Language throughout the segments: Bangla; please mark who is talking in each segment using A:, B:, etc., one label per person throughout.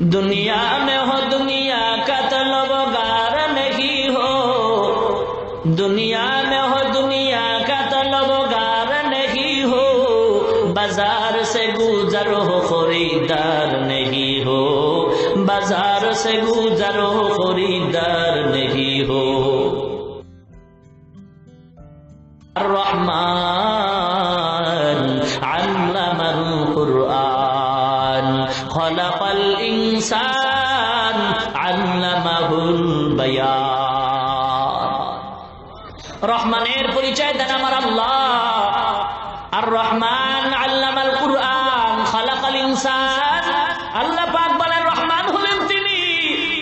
A: दुनिया में हो दुनिया का तलबगार नहीं हो, दुनिया में हो दुनिया का तलबगार नहीं हो, बाजार से गुजर हो खरीदार नहीं हो, बाजार से गुजर हो खरीदार नहीं हो। अर्रहमान अल्लमल कुरआन खलकल इंसान अल्लमहुल बयान। রহমানের পরিচয় দেন আমার আল্লাহ। আর রহমান আল্লামাল কুরআন খালাকাল ইনসান। আল্লাহ পাক বলেন রহমান হলেন তিনি,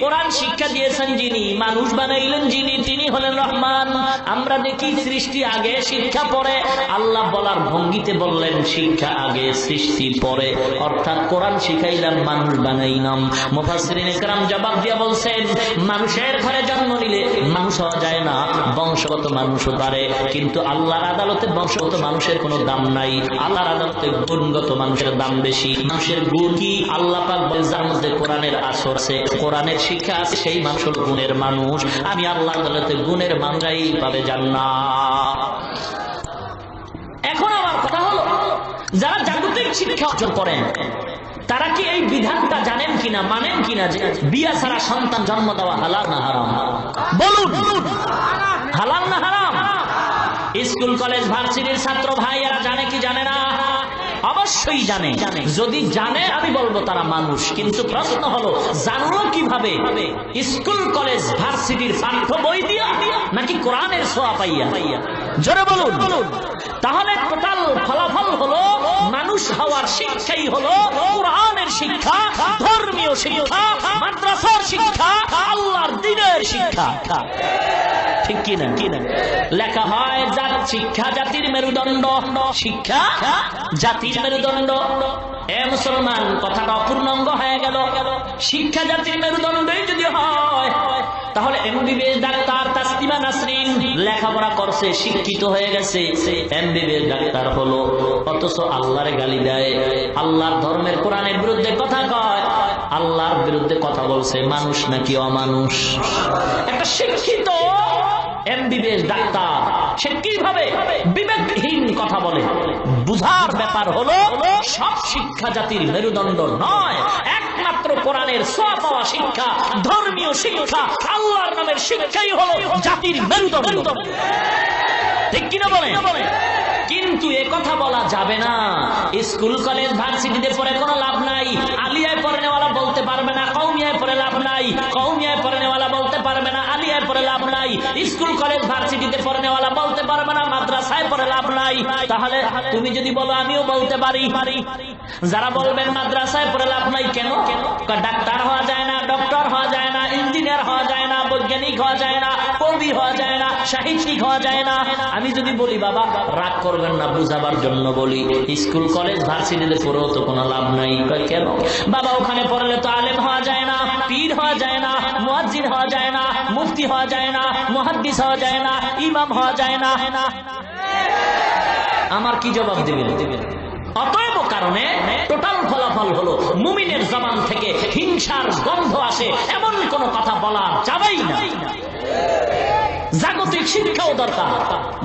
A: কোরআন শিক্ষা দিয়েছেন যিনি, মানুষ বানাইলেন যিনি, তিনি হলেন রহমান। আমরা দেখি সৃষ্টি আগে শিক্ষা পরে, আল্লাহ বলার ভঙ্গিতে বললেন শিক্ষা আগে সৃষ্টি পরে, অর্থাৎ কোরআন শিখাইলাম মানুষ বানাইলাম। মুফাসসিরিন ইকরাম জবাব দিয়ে বলছেন মানুষের ঘরে জন্ম নিলে মানুষ হওয়া যায় না, বংশগত মানুষ হতে পারে, কিন্তু আল্লাহর আদালতে বংশগত মানুষের কোনো দাম নাই, আল্লাহর আদালতে গুণগত মানুষের দাম বেশি। মানুষের গুণ কি? আল্লাহ পাক বলেন যার মধ্যে কোরআনের আসর আছে, কোরআনের শিক্ষা আছে, সেই মানুষ হল গুণের মানুষ। আমি আল্লাহর আদালতে গুণের মানুষরাই পাবে জান্নাত। এখন আমার কথা হলো যারা জাগতিক শিক্ষা অর্জন করেন তারা কি এই বিধানটা জানেন কিনা, মানেন কিনা যে বিয়া ছাড়া সন্তান জন্ম দেওয়া হালাল না হারাম? বলুন হালাল না হারাম? স্কুল কলেজ ভার্সিটির ছাত্র ভাইয়েরা জানে কি জানে না? অবশ্যই জানে। যদি জানে আমি বলবো তারা মানুষ, কিন্তু প্রশ্ন হলো জানলো কিভাবে? স্কুল কলেজ ভার্সিটির পাঠ্য বই দিয়া নাকি কোরআনের ছোঁয়া পাইয়া? জোরে বলুন। তাহলে টোটাল ফলাফল হলো মানুষ হওয়ার শিক্ষাই হলো কোরআনের শিক্ষা, ধর্মীয় শিক্ষা, মাদ্রাসার শিক্ষা, আল্লাহর দ্বীনের শিক্ষা। ঠিক কিনা? লেখা হয় শিক্ষা জাতির মেরুদণ্ড, শিক্ষা জাতির মেরুদণ্ড। এ মুসলমান, কথাটা অপূর্ণাঙ্গ হয়ে গেল। শিক্ষা জাতির মেরুদণ্ডই যদি হয় তাহলে এমবিবিএস ডাক্তার তাসলিমা নাসরিন লেখাপড়া করছে, শিক্ষিত হয়ে গেছে, এমবিবিএস ডাক্তার হলো, অথচ আল্লাহর গালি দেয়, আল্লাহর ধর্মের কোরআনের বিরুদ্ধে কথা কয়, আল্লাহর বিরুদ্ধে কথা বলছে। মানুষ নাকি অমানুষ? একটা শিক্ষিত এমবিবিএস ডাক্তার সে কিভাবে বিবেকহীন কথা বলে? বুঝার ব্যাপার হলো সব শিক্ষা জাতির মেরুদণ্ড নয়, একমাত্র কোরআনের ছোঁয়া পাওয়া শিক্ষা, ধর্মীয় শিক্ষা, আল্লাহর নামের শিক্ষাই হলো জাতির মেরুদণ্ড। ঠিক কিনা বলে? কিন্তু এ কথা বলা যাবে না স্কুল কলেজ ভার্সিটিতে পড়ে কোনো লাভ নাই, আলিয়ায় পড়নেওয়ালা বলতে পারবে না, কওমিয়ায় পড়ে লাভ নাই, কওমিয়ায় পড়নেওয়ালা বলতে পারবে না, আলিয়ায় পড়ে লাভ নাই, স্কুল কলেজ ভার্সিটিতে পড়নেওয়ালা বলতে পারবে না, মাদ্রাসায় পড়ে লাভ নাই। তাহলে তুমি যদি বলো আমিও বলতে পারি, যারা বলবেন মাদ্রাসায় পড়ে লাভ নাই কেন? ডাক্তার হওয়া যায় না, ডক্টর হওয়া যায় না, ইঞ্জিনিয়ার হওয়া যায় না, বৈজ্ঞানিক হওয়া যায় না, কবি হওয়া যায় না, সাহিত্যিক হওয়া যায় না। আমি যদি বলি বাবা রাগ করবেন না, বুঝাবার জন্য বলি, স্কুল কলেজ ভার্সিটিতে পড়েও তো কোনো লাভ নাই। কেন? বাবা ওখানে পড়লে তো আলেম হওয়া যায় না, পীর হওয়া যায় না, মুয়াজ্জিন হওয়া যায় না, মুফতি হওয়া যায় না, মুহাদ্দিস হওয়া যায় না, ইমাম হওয়া যায় না। আমার কি জবাব দিবেন? অতএব কারণে টোটাল ফলাফল হলো মুমিনের জবান থেকে হিংসার গন্ধ আসে এমন কোন কথা বলা যাবেই না। জাগতিক শিক্ষাও দরকার,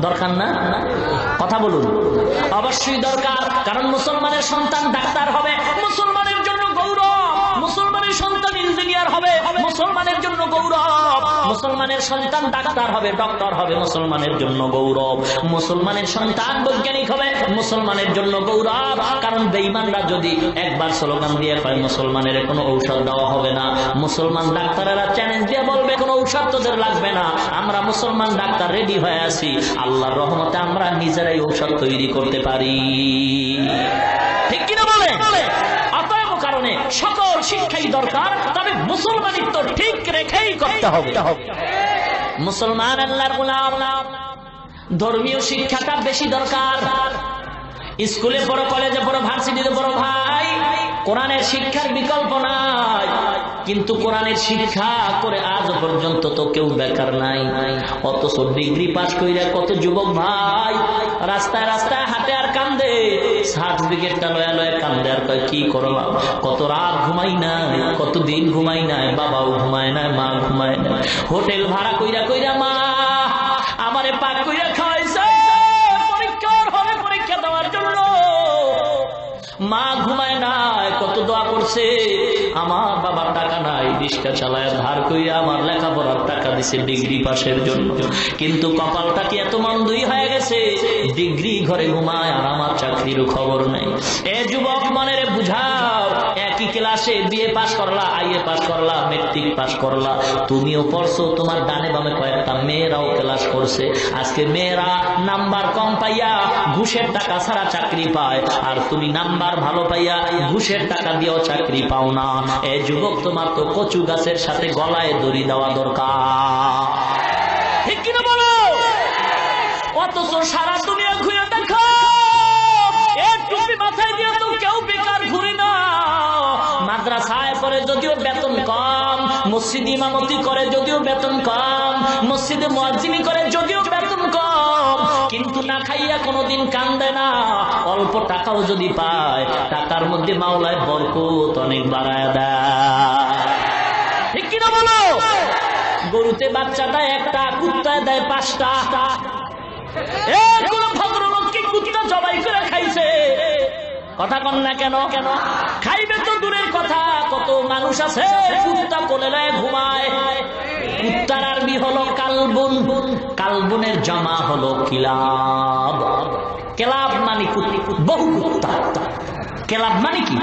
A: দরকার না? কথা বলুন। অবশ্যই দরকার, কারণ মুসলমানের সন্তান ডাক্তার হবে, মুসলমানের জন্য গৌরব। মুসলমানের সন্তান ইঞ্জিনিয়ার হবে, মুসলমানের জন্য গৌরব। মুসলমানের সন্তান ডাক্তার হবে, ডক্টর হবে, মুসলমানের জন্য গৌরব। মুসলমানের সন্তান বৈজ্ঞানিক হবে, মুসলমানের জন্য গৌরব। কারণ বেঈমানরা যদি একবার স্লোগান দিয়ে কয় মুসলমানের কোনো ঔষধ দেওয়া হবে না, মুসলমান ডাক্তারেরা চ্যালেঞ্জ দিয়ে বলবে কোনো ঔষধ তোদের লাগবে না, আমরা মুসলমান ডাক্তার রেডি হয়ে আছি, আল্লাহর রহমতে আমরা নিজেরাই ঔষধ তৈরি করতে পারি। ঠিক কিনা বলে? অতএব কারণে সকল শিক্ষাই দরকার, তবে মুসলমানিত্ব ঠিক রেখেই করতে হবে। মুসলমান আল্লাহর গোলাম, ধর্মীয় শিক্ষাটা বেশি দরকার। স্কুলে পড়ো, কলেজে পড়ো, ভার্সিটিতে পড়ো, ভাই কোরআনের শিক্ষার বিকল্প নাই। কিন্তু কোরআনের শিক্ষা করে আজ পর্যন্ত তো কেউ বেকার নাই। অথচ ডিগ্রি পাস কইরা কত যুবক ভাই রাস্তায় রাস্তায় হাঁটে আর কান্দে, সার্টিফিকেটটা লয়া লয়া কান্দে আর কয় কি করলাম, কত রাত ঘুমাই নাই, কত দিন ঘুমাই নাই, বাবাও ঘুমায় নাই, মা ঘুমায় নাই, হোটেল ভাড়া কইরা কইরা মা আমারে পাক কইরা খাওয়াইছে পরীক্ষার হলে পরীক্ষা দেওয়ার জন্য, মা ঘুমায় নাই, কত দোয়া করছে, আমার বাবার টাকা নাই, রিক্সা চালায় ধার কইরা আমার লেখাপড়ার টাকা দিছে ডিগ্রি পাশের জন্য, কিন্তু কপালটা কি এত মন্দই হয়ে গেছে, ডিগ্রি ঘরে ঘুমায় আর আমার চাকরিরও খবর নেই। এ যুবক মনের বুঝাও, একই ক্লাসে বিএ পাস করলা, আইএ পাস করলা, মেট্রিক পাস করলা, তুমিও পড়ছো, তোমার ডানে বামে কয়েকটা মেয়েরাও ক্লাস করছে, আজকে মেয়েরা নাম্বার কম পাইয়া ঘুষের টাকা ছাড়া চাকরি পায়, আর তুমি নাম্বার ভালো পাইয়া ঘুষের টাকা দিয়েও চাকরি পাও না। এ যুবক, তোমার তো কচু গাছের সাথে গলায় দড়ি দেওয়া দরকার, ঠিক কিনা বলো? অথচ সারা দুনিয়া ঘুরে দেখো, টুপি মাথায় দিয়ে তো কেউ বেকার ঘুরি না, মাদ্রাসায় পড়ে যদিও বেতন কম, মসজিদে ইমামতি করে যদিও বেতন কম, মসজিদে মুয়াজ্জিনি করে যদিও বেতন কম, কিন্তু না খাইয়া কোনোদিন কান্দে না, অল্প টাকাও যদি পায় টাকার মধ্যে মাওলায় বরকত অনেক বাড়ায় দেয়, ঠিক কিনা বলো? গরুতে বাচ্চা দেয় একটা, কুত্তায় দেয় 5টা, কোন ভদ্রলোককে কুত্তা জবাই করে খাইছে, কথা কন না কেন? কেন খাইবে তো দূরের কথা, কত মানুষ আছে কুত্তা কোলে নেয় ঘুমায়। কুত্তার আরবি হলো কালবুন, কালবুনের জমা হলো কিলাব, কেলাব মানে বহু কুত্তা, কেলাব মানে কি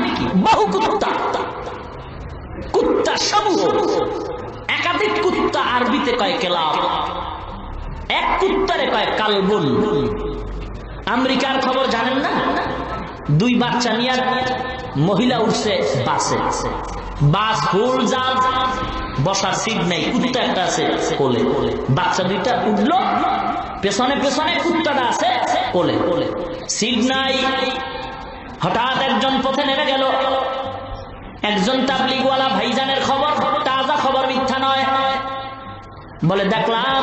A: বহু কুত্তা, কুত্তা সমূহ, একাধিক কুত্তা আরবিতে কয় কেলাব, এক কুত্তারে কয় কালবুন। আমেরিকার খবর জানেন না? 2 বাচ্চা নিয়ে মহিলা উঠছে বাসে, বাস ফুল জাম, বসার সিট নেই, কুত্তা একটা আছে কোলে, বাচ্চা 2টা উঠলো, পেছনে পেছনে কুত্তাটা আছে কোলে, সিট নাই। হঠাৎ একজন পথে নেমে গেল, একজন তাবলিগওয়ালা ভাইজানের খবর, তাজা খবর, মিথ্যা নয়, বলে দেখলাম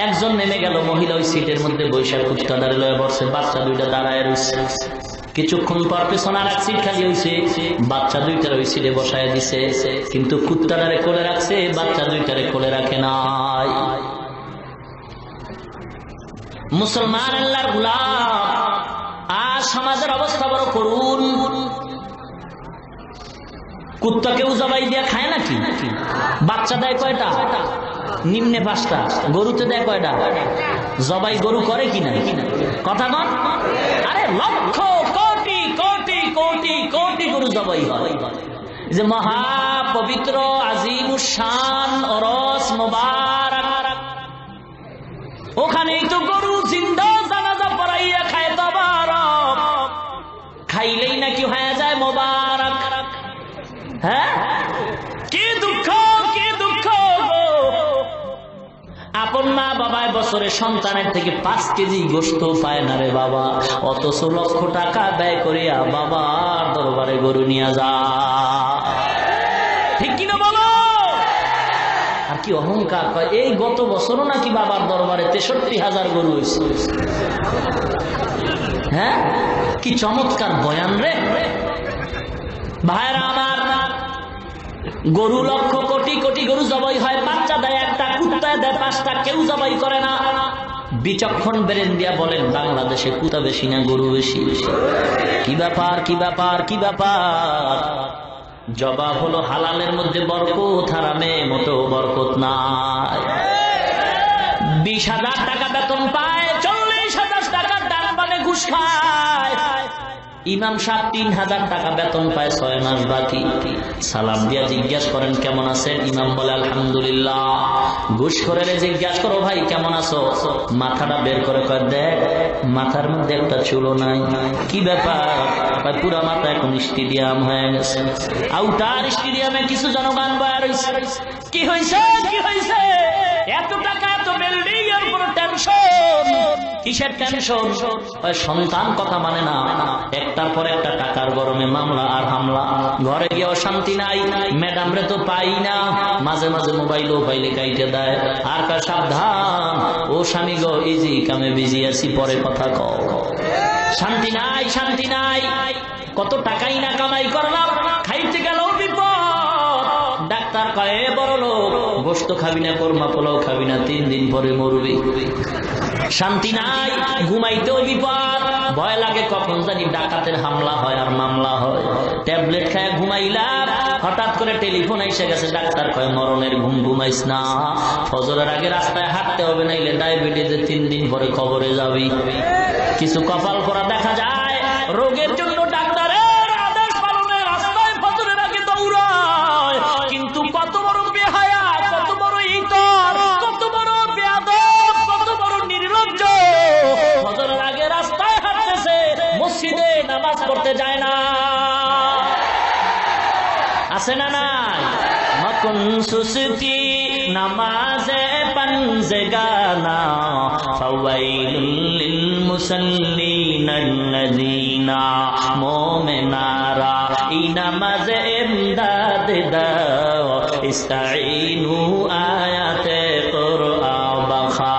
A: একজন নেমে গেল, মহিলা ওই সিটের মধ্যে বৈশাখ কুত্তা দাঁড়িয়ে লয়ে বসছে, বাচ্চা 2টা দাঁড়ায় রয়েছে, কিছুক্ষণ পর পেছনে আর এক সিট খালি হয়েছে, বাচ্চা 2টার ওই সিটে বসায় দিছে, কিন্তু কুত্তাটারে কোলে রাখছে, বাচ্চা 2টারে কোলে রাখে নাই। মুসলমান আল্লাহর গোলাম, আর সমাজের অবস্থা বড় করুন। কুত্তা কেউ জবাই দিয়া খায় নাকি? বাচ্চা দেয় কয়টা? নিম্নে 5টা। গরুতে দেয় কয়টা? জবাই গরু করে কিনা? কথা বল। আরে লক্ষ কোটি কোটি কোটি কোটি গরু জবাই হয়। যে মহা পবিত্র আজিমুস শান ওরস মোবারক, ওখানেই তো গরু জিন্দা জানাজা পড়াইয়া খায় তবারক, খাইলেই নাকি হয়ে যায় মোবারক। হ্যাঁ, কি দুঃখ, কি দুঃখ। আপন মা বাবায় বছরে সন্তানের থেকে 5 কেজি গোশত পায় না রে বাবা, অথচ লক্ষ টাকা ব্যয় করিয়া বাবার দরবারে গরু নিয়ে যা, ঠিক কিনা বলো? আর কি অহংকার, এই গত বছরও নাকি বাবার দরবারে 63,000 গরু হয়েছে। হ্যাঁ, কি চমৎকার বয়ান রে ভাইরা আমার। গরু লক্ষ কোটি কোটি গরু জবাই হয়, বাচ্চা দেয় একটা, কুত্তায় দেয় 5টা, কেউ জবাই করে না। বিচক্ষণ বেরেন দিয়া বলেন বাংলাদেশে কুত্তা বেশি না গরু বেশি? কি ব্যাপার, কি ব্যাপার, কি ব্যাপার? জবাব হলো হালালের মধ্যে বরকত, হারামে মোটেও বরকত নাই। 20,000 টাকা বেতন পায়, 40,000 টাকা ডান বামে ঘুষ খায়। ইমাম সাহেব 3,000 টাকা বেতন পায়, 6 মাস বাকি। সালাম দিয়া জিজ্ঞাসা করেন কেমন আছেন, ইমাম বলে আলহামদুলিল্লাহ। ঘুষ করে জিজ্ঞাসা করো ভাই কেমন আছো, মাথাটা বের করে কয় দেখ মাথার মধ্যে একটা চুলও নাই। কি ব্যাপার? পুরা মাথা এখন স্টেডিয়াম হয়ে গেছে, আউটার স্টেডিয়ামে কিছু জনগণ বয়া রয়েছে। কি হয়েছে, কি হয়েছে? এত টাকা, এত বিল্ডিং, এর উপর টেনশন। কিসের টেনশন? সন্তান কথা মানে না, একটার পর একটা টাকার গরমে মামলা আর হামলা, ঘরে গিয়ে শান্তি নাই, ম্যাডাম রে তো পাই না, মাঝে মাঝে মোবাইলও পাইলে কাইটে দেয়। আর কার সাবধান, ও স্বামী গো ইজি কামে বিজি আছি, পরে কথা কও। শান্তি নাই, শান্তি নাই। কত টাকাই না কামাই করলাম, খাইতে গেলেও বিপদ। ডাক্তার কয়ে বড় লোক, গোশত খাবি না, কোরমা পোলাও খাবি না, 3 দিন পরে মরবি। শান্তি নাই, ঘুমাইতেও বিপদ, ভয় লাগে কখন জানি ডাকাতের হামলা হয় আর মামলা হয়। ট্যাবলেট খায় ঘুমাইলাম, হঠাৎ করে টেলিফোন এসে গেছে, ডাক্তার কয় মরণের ঘুম ঘুমাইস না, ফজরের আগে রাস্তায় হাঁটতে হবে, নাইলে ডায়াবেটিসে 3 দিন পরে কবরে যাবি। কিছু কপাল করা দেখা যায়, রোগের জন্য ডাক্তারের আদেশ পালনে রাস্তায় ফজরের আগে দৌড়ায়, কিন্তু কত বড় বেহায়া, কত বড় ইতর, কত বড় বেয়াদব, কত বড় নির্লজ্জ। ফজরের আগে রাস্তায় হাঁটতেছে, মসজিদে নামাজ পড়তে যায় না। আছে না নাই? মকুন সুস্তি নামাজে পঞ্জগানা ফাওয়াইলুল লিল মুসাল্লিনাল্লাযিনা মুমিনারা এই নামাজে ইমদাদ দাও ইস্তাঈনু আয়াতে কুরআন বাখা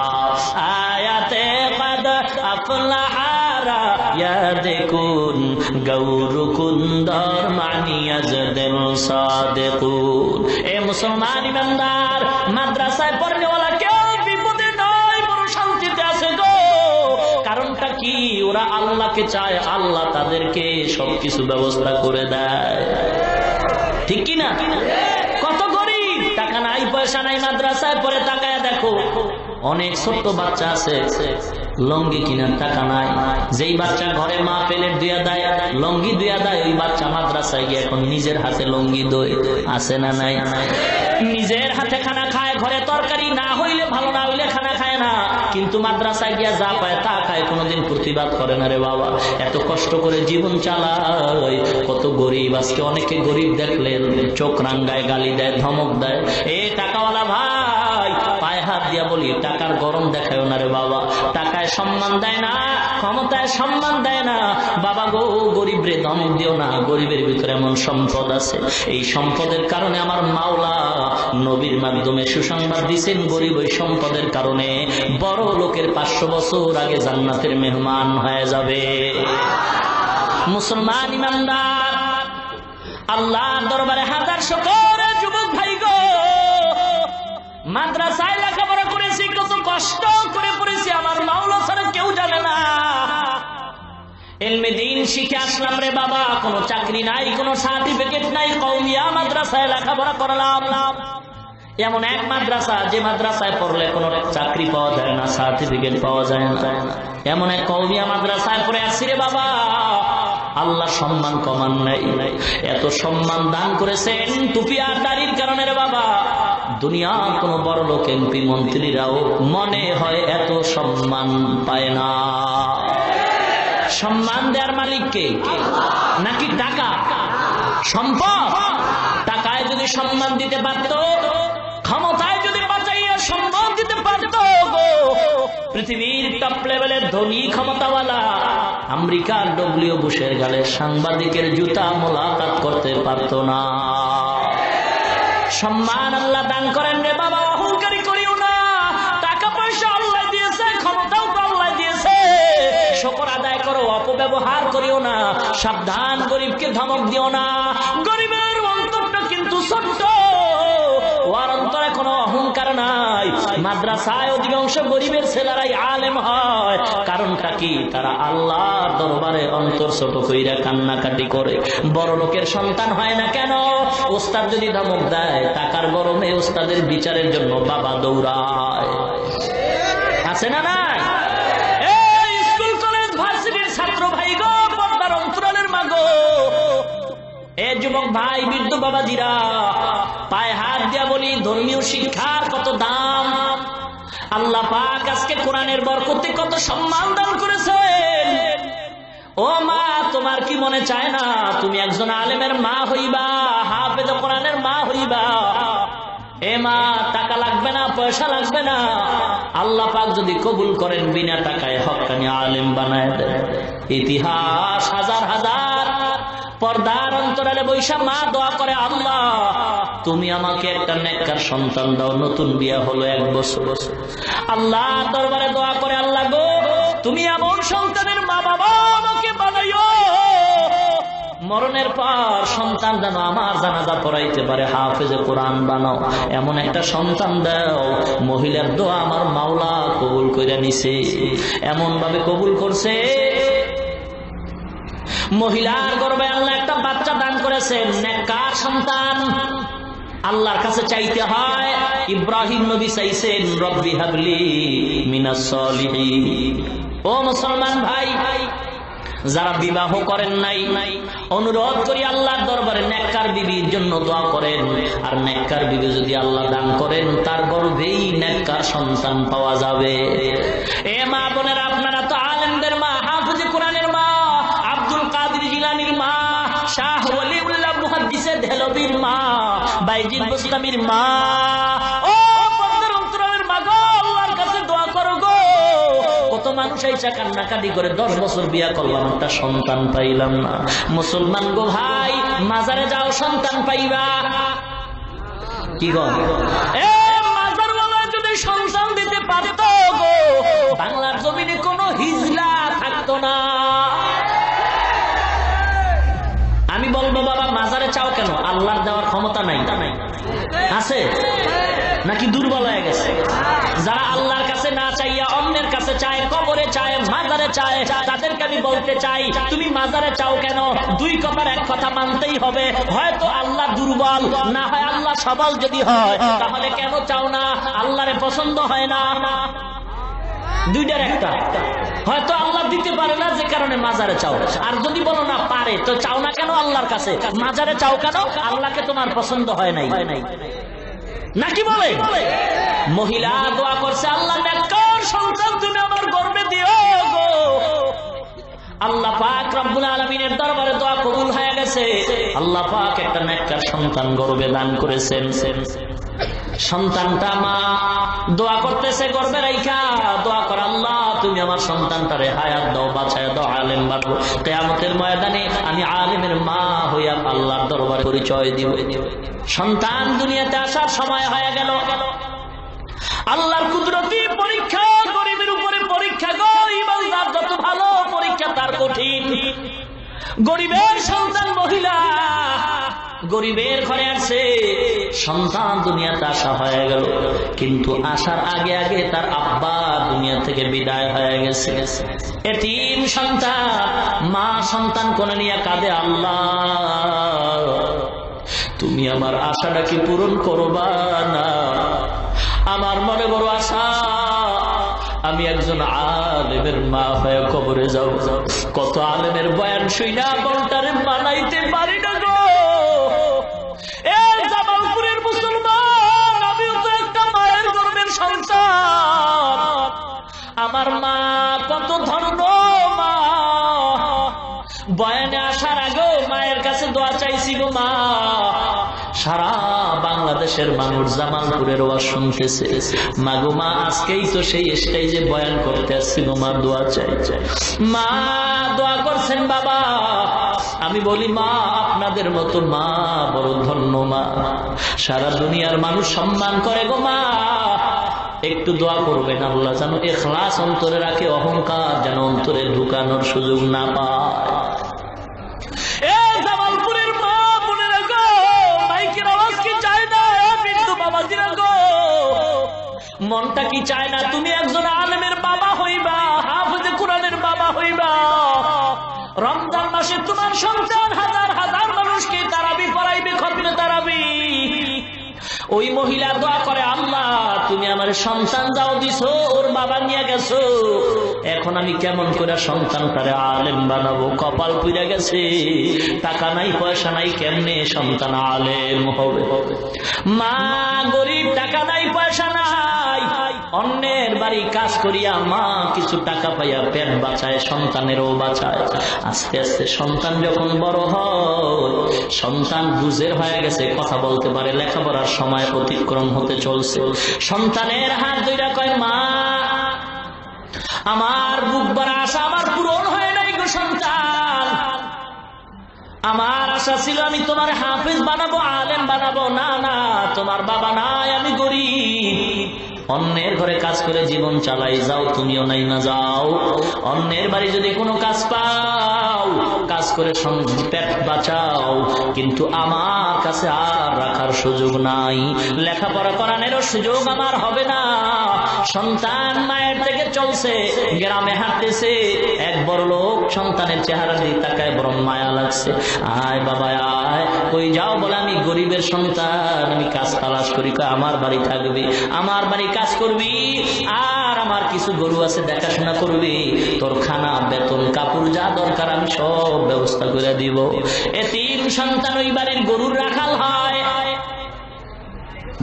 A: আয়াতে কদ আফলাহারা ইয়াদকুন গৌরকুন্দর মানিয়াজদুল সাদিকুন। এ মুসলমান ইমানদার, মাদ্রাসায় পড়নেওয়ালা কেউ বিপদে নয়, বড় শান্তিতে আছে গো। কারণটা কি? ওরা আল্লাহকে চায়, আল্লাহ তাদেরকে সবকিছু ব্যবস্থা করে দেয়। ঠিক কি না? কত গরিব, টাকা নাই পয়সা নাই, মাদ্রাসায় পড়ে, তাকায় দেখো অনেক ছোট্ট বাচ্চা আছে, লঙ্গি কিনার টাকা নাই। যেই বাচ্চা ঘরে মা প্লেট দুয়া দেয়, লঙ্গি দুয়া দেয়, ওই বাচ্চা মাদ্রাসায় গিয়ে এখন নিজের হাতে লঙ্গি দই। আছে না নাই? নিজের হাতে খানা খায়, ঘরে তরকারি না হইলে, ভালো না হইলে খানা খায় না, কিন্তু মাদ্রাসায় গিয়া যা পায় তা খায়, কোনোদিন প্রতিবাদ করে না রে বাবা। এত কষ্ট করে জীবন চালায়, কত গরিব। আজকে অনেকে গরিব দেখলেন চোখ রাঙ্গায়, গালি দেয়, ধমক দেয়। এ টাকাওয়ালা ভাই, পায়ে হাত দিয়া বলি, টাকার গরম দেখায় না রে বাবা। টাকায় সম্মান দেয় না, ক্ষমতায় সম্মান দেয় না। বাবা গো, গরিব রে ধমক দিও না। গরিবের ভিতরে এমন সম্পদ আছে, এই সম্পদের কারণে আমার মাওলা নবীর মাধ্যমে সুসংবাদ দিয়েছেন, গরিব ওই সম্পদের কারণে বড় লোকের 500 বছর আগে জান্নাতের মেহমান হয়ে যাবে। মুসলমান ইমানদার, আল্লাহর দরবারে হাজার শুকর। যুবক ভাই গো, মাদ্রাসায় লেখাপড়া করেছি, কত কষ্ট করে পড়েছি, আমার মাওলা ছাড়া কেউ জানে না। ইলমে দ্বীন শিখে আসলাম রে বাবা, কোনো চাকরি নাই, কোনো সার্টিফিকেট নাই, কওমিয়া মাদ্রাসায় লেখাপড়া করলাম। এমন এক মাদ্রাসা, যে মাদ্রাসায় পড়লে কোনো চাকরি পাওয়া যায় না, সার্টিফিকেট পাওয়া যায় না। এমন এক কওমিয়া মাদ্রাসায় পড়ে আসছি রে বাবা, আল্লাহ সম্মান কমান নাই। এত সম্মান দান করেছেন টুপি আর দাড়ির কারণে রে বাবা। দুনিয়ার কোন বড় লোক, এমপি, মন্ত্রীরাও মনে হয় এত সম্মান পায় না। সম্মান দেওয়ার মালিক কে? নাকি টাকা, সম্পদ? টাকায় যদি সম্মান দিতে পারত, ক্ষমতায় যদি বাঁচাইয়া সম্মান দিতে পারত, পৃথিবীর টপ লেভেলের ধনী ক্ষমতাওয়ালা আমেরিকার ডব্লিউ বুশের গালে সাংবাদিকের জুতা মোলাকাত করতে পারত না। সম্মান আল্লাহ দান করেন রে বাবা, অহংকারী করিও না। টাকা পয়সা আল্লাহ দিয়েছে, ক্ষমতাও তো আল্লাহ দিয়েছে, শুকর আদায় করো, অপব্যবহার করিও না। সাবধান, গরিবকে ধমক দিও না। গরিবের অন্তরটা কিন্তু ছোট্ট, ওর অন্তরে কোনো অহংকার নাই। মাদ্রাসায় অধিকাংশ গরিবের ছেলেরাই আলেম হয়, কারণটা কি? তারা আল্লাহর দরবারে অন্তর ছোট কইরা কান্নাকাটি করে। বড় লোকের সন্তান হয় না কেন? ওস্তাদ যদি ধমক দেয়, টাকার গরমে ওস্তাদের বিচারের জন্য বাবা দৌড়ায়। আছে না নাই? স্কুল কলেজ ভার্সিটির ছাত্র ভাই গো, পর্দার অন্তরালের মাগো, এ যুবক ভাই, বৃদ্ধ বাবাজিরা, পায়ে হাত দিয়া বলি, ধর্মীয় শিক্ষার কত দাম। আল্লাহ পাক আজকে কোরআনের বরকতে কত সম্মান দান করেছেন। ও মা, তোমার কি মনে চায় না তুমি একজন আলেমের মা হইবা, হাফেজ কোরআনের মা হইবা? এ মা, টাকা লাগবে না, পয়সা লাগবে না। আল্লাহ পাক যদি কবুল করেন, বিনা টাকায় হক্কানি আলেম বানায় দেন। ইতিহাস হাজার হাজার পর্দার অন্তরালে বৈশা মা দোয়া করে, আল্লাহ তুমি আমাকে একটা নেককার সন্তান দাও। নতুন বিয়া হলো 1 বছর, আল্লাহ দরবারে দোয়া করে, আল্লাহ গো তুমি এমন সন্তানের মা বাবা মরণের পর সন্তান যেন আমার জানাজা পড়াইতে পারে, হাফেজে কোরআন বানাও, এমন একটা সন্তান দাও। মহিলার দোয়া আমার মাওলা কবুল করে নিছে, এমন ভাবে কবুল করছে। মহিলার গর্ভে আল্লাহ একটা বাচ্চা দান করেছেন, নেককার সন্তান। আল্লাহর কাছে চাইতে হয়। ইব্রাহিম নবী চাইছেন, রব্বি হাবলি মিনাস সলিহিন। ও মুসলমান ভাই, যারা বিবাহ করেন নাই, অনুরোধ করি আল্লাহর দরবারে নেককার বিবির জন্য দোয়া করেন। আর নেককার বিবি যদি আল্লাহ দান করেন, তার গর্ভেই নেককার সন্তান পাওয়া যাবে। এ মা বোনেরা, আপনারা তো আলেমদের মা, হাফেজে কোরআনের মা, আব্দুল কাদের জিলানীর মা, শাহ ওয়ালিউল্লাহ মুহাদ্দিসে দেহলভীর মা, বাইজিদ বুস্তামির মা। ও পদ্মার অন্তরের মা গো, আল্লাহর কাছে দোয়া করো গো। কত মানুষ আইসা কান্নাকাটি করে 10 বছর বিয়া করলাম, একটা সন্তান পাইলাম না। মুসলমান গো ভাই, মাজারে যাও, সন্তান পাইবা। কি গো, এ মাজারওয়ালা যদি সন্তান দিতে পারত গো, বাংলার জমিনে কোনো হিজলা থাকতো না। আমি বলবো বাবা, মাজারে চাও কেন? আল্লাহর দেওয়ার ক্ষমতা নাই, আছে নাকি দুর্বল হয়ে গেছে? যারা আল্লাহর কাছে না চাইয়া অন্যের কাছে চায়, কবরে চায়, মাজারে চায়, তাদেরকে আমি বলতে চাই, তুমি মাজারে চাও কেন? দুই কথার এক কথা মানতেই হবে, হয়তো আল্লাহ দুর্বল, না হয় আল্লাহ সবল। যদি হয় তাহলে কেন চাও না? আল্লাহরে পছন্দ হয় না, দুইটার একটা। হয়তো আল্লাহ দিতে পারে না, যে কারণে মাজারে চাও। আর যদি বলো না পারে, তো চাও না কেন আল্লাহর কাছে? মাজারে চাও কেন? আল্লাহকে তোমার পছন্দ হয় নাই নাকি বলে? মহিলা দোয়া করছে, আল্লাহ নেককার সন্তান তুমি আমার গর্ভে দিও গো। আল্লাহ পাক রব্বুল আলামিনের দরবারে দোয়া কবুল হয়ে গেছে। আল্লাহ পাক একটা নেককার সন্তান গর্ভে দান করেছেন। সন্তানটা মা দোয়া করতেছে গর্ভে রাইখা, দোয়া কর, আল্লাহ তুমি আমার সন্তানটারে হায়াত দাও, বাঁচায় দাও, আলেম বানাও। কিয়ামতের ময়দানে আমি আলেমের মা হইয়া আল্লাহর দরবারে পরিচয় দিব। সন্তান দুনিয়াতে আসার সময় হয়ে গেল। আল্লাহর কুদরতি পরীক্ষা, গরিবের উপরে পরীক্ষা গো। ইমানদার যত ভালো, পরীক্ষা তার কঠিন। গরিবের সন্তান মহিলা, গরিবের ঘরে আসছে, সন্তান দুনিয়াতে আসা হয়ে গেল। কিন্তু আসার আগে আগে তার আব্বা দুনিয়া থেকে বিদায় হয়ে গেছে। এতিম সন্তান, মা সন্তান কোলে নিয়ে কাঁদে, আল্লাহ তুমি আমার আশাটা কি পূরণ করবা না? আমার মনে বড় আশা, আমি একজন আলেমের মা হয়ে কবরে যাও। কত আলেমের বয়ান শুইনা মনটারে মানাইতে পারি না গো। এই জামালপুরের মুসলমান, আমিও তো একটা মায়ের গর্ভের সন্তান। আমার মা কত ধন্য মা। বয়ানে আসার আগে মায়ের কাছে দোয়া চাইছি গো মা। সারা বাংলাদেশের মানুষ জামালপুরের ওয়াজ শুনতেছে, মাগো মা আজকেই তো সেই স্টেজে বয়ান করতে আসছি গো মা, দোয়া চাই। মা দোয়া করছেন বাবা। আমি বলি মা, আপনাদের মতো মা বড় ধন্য মা, সারা দুনিয়ার মানুষ সম্মান করে গো মা। একটু দোয়া করবেন, আল্লাহ যেন ইখলাস অন্তরে রাখে, অহংকার যেন অন্তরে ঢুকানোর সুযোগ না পায়। জামালপুরের মা বোনেরা গো, মাইকের আওয়াজ কি চায় না? বিন্দু বাবাজিরা গো, মনটা কি চায় না তুমি একজন আলেমের বাবা হইবা, হাফেজে কোরআনের বাবা হইবা? রমজান মাসে তোমার সন্তান হাজার হাজার মানুষকে তারাবি পড়াইবে, খতমে তারাবি। ওই মহিলা দোয়া করে, আল্লাহ তুমি আমার সন্তান যাও দিছো, ওর বাবা নিয়ে গেছো, এখন আমি কেমন করে সন্তানটারে আলেম বানাবো? কপাল পুড়ে গেছে, টাকা নাই পয়সা নাই, কেমনে সন্তান আলেম হবে? মা গরিব, টাকা নাই পয়সা নাই, অন্যের বাড়ি কাজ করিয়া মা কিছু টাকা পাইয়া পেট বাঁচায়, সন্তানেরও বাঁচায়। আস্তে আস্তে সন্তান যখন বড় হয়, সন্তান বুঝের হয়ে গেছে, কথা বলতে পারে, লেখাপড়ার সময় অতিক্রম হতে চলছে। সন্তানের হাত ধইরা কয়, মা আমার বুক ভরা আশা আমার পূরণ হয় নাই গো সন্তান। আমার আশা ছিল আমি তোমার হাফেজ বানাবো, আলেম বানাবো। না না, তোমার বাবা নাই, আমি গরিব, অন্যের ঘরে কাজ করে জীবন চালাই। যাও তুমিও নাই না, যাও অন্যের বাড়ি যদি কোনো কাজ পাও, কাজ কাজ করে পেট বাঁচাও, কিন্তু আমার কাছে আর রাখার সুযোগ নাই, লেখাপড়া করানোরও সুযোগ আমার হবে না। সন্তান মায়ের থেকে চলছে, গ্রামে হাঁটতেছে, এক বড় লোক সন্তানের চেহারা দিয়ে তাকায়, বড় মায়া লাগছে। আয় বাবা আয়, কই যাও? বলে আমি গরিবের সন্তান, আমি কাজ তালাশ করি। আমার বাড়ি থাকবি, আমার বাড়ি কাজ করবি, আর আমার কিছু গরু আছে দেখাশোনা করবি, তোর খানা বেতন কাপড় যা দরকার আমি সব ব্যবস্থা করে দিব। এতিম সন্তান ওই বাড়ির গরুর রাখাল হয়।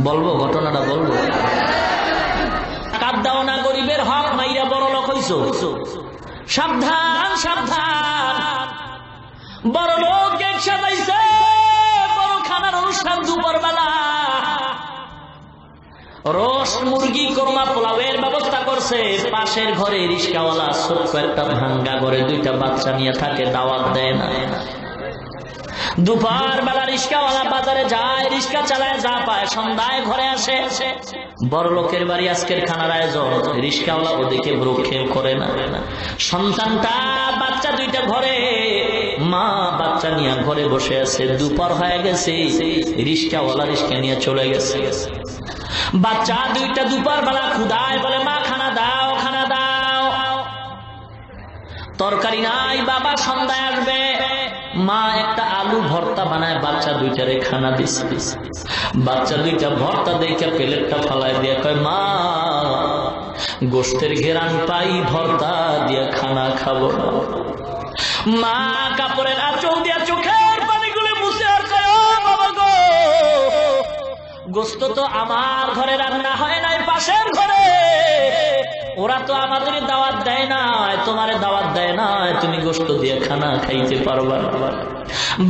A: বলবো ঘটনাটা বলবো? কাঁদ দাও না, গরিবের হক মাইরা বড় লোক হইছো। সাবধান সাবধান, বড় লোক কেক সাজাইছে, বড় খানার অনুষ্ঠান দুপুর বেলা, রোস্ট মুরগি কোরমা পোলাওয়ের ব্যবস্থা করছে। পাশের ঘরে রিস্কাওয়ালা ছোট্ট একটা ভাঙ্গা ঘরে দুইটা বাচ্চা নিয়ে থাকে, দাওয়াত দেয় না। দুপুর বেলা রিস্কাওয়ালা বাজারে যায়, রিস্কা চালায়, যা পায় সন্ধ্যায় ঘরে আসে। বড় লোকের বাড়ি আজকের খানার আয়োজন, রিস্কাওয়ালা ওদিকে ভ্রুক্ষেপ করে না। সন্তানটা বাচ্চা দুইটা ঘরে, মা বাচ্চা নিয়ে ঘরে বসে আছে। দুপুর হয়ে গেছে, রিস্কাওয়ালা রিস্কা নিয়ে চলে গেছে। বাচ্চা দুইটা দুপুর বেলা ক্ষুধায় বলে মা খানা দাও, খানা দাও। তরকারি নাই, বাবা সন্ধ্যায় আসবে। মা একটা আলু ভর্তা বানায় বাচ্চা দুইটারে খানা দিছে। বাচ্চা দুইটা ভর্তা দেখে প্লেটটা ফালায় দিয়ে কয় মা, গোশতের ঘেরান পাই, ভর্তা দিয়ে খানা খাবো। মা কাপড়ের আঁচল দিয়া চোখের পানিগুলো মুছে আর কয় ও বাবা গো, গোশত তো আমার ঘরে রান্না হয় নাই, পাশের ঘরে। ওরা তো আমাদের দাওয়াত দেয় না, তোমারে দাওয়াত দেয় না, তুমি গোশত দিয়ে খানা খাইতে পারবা।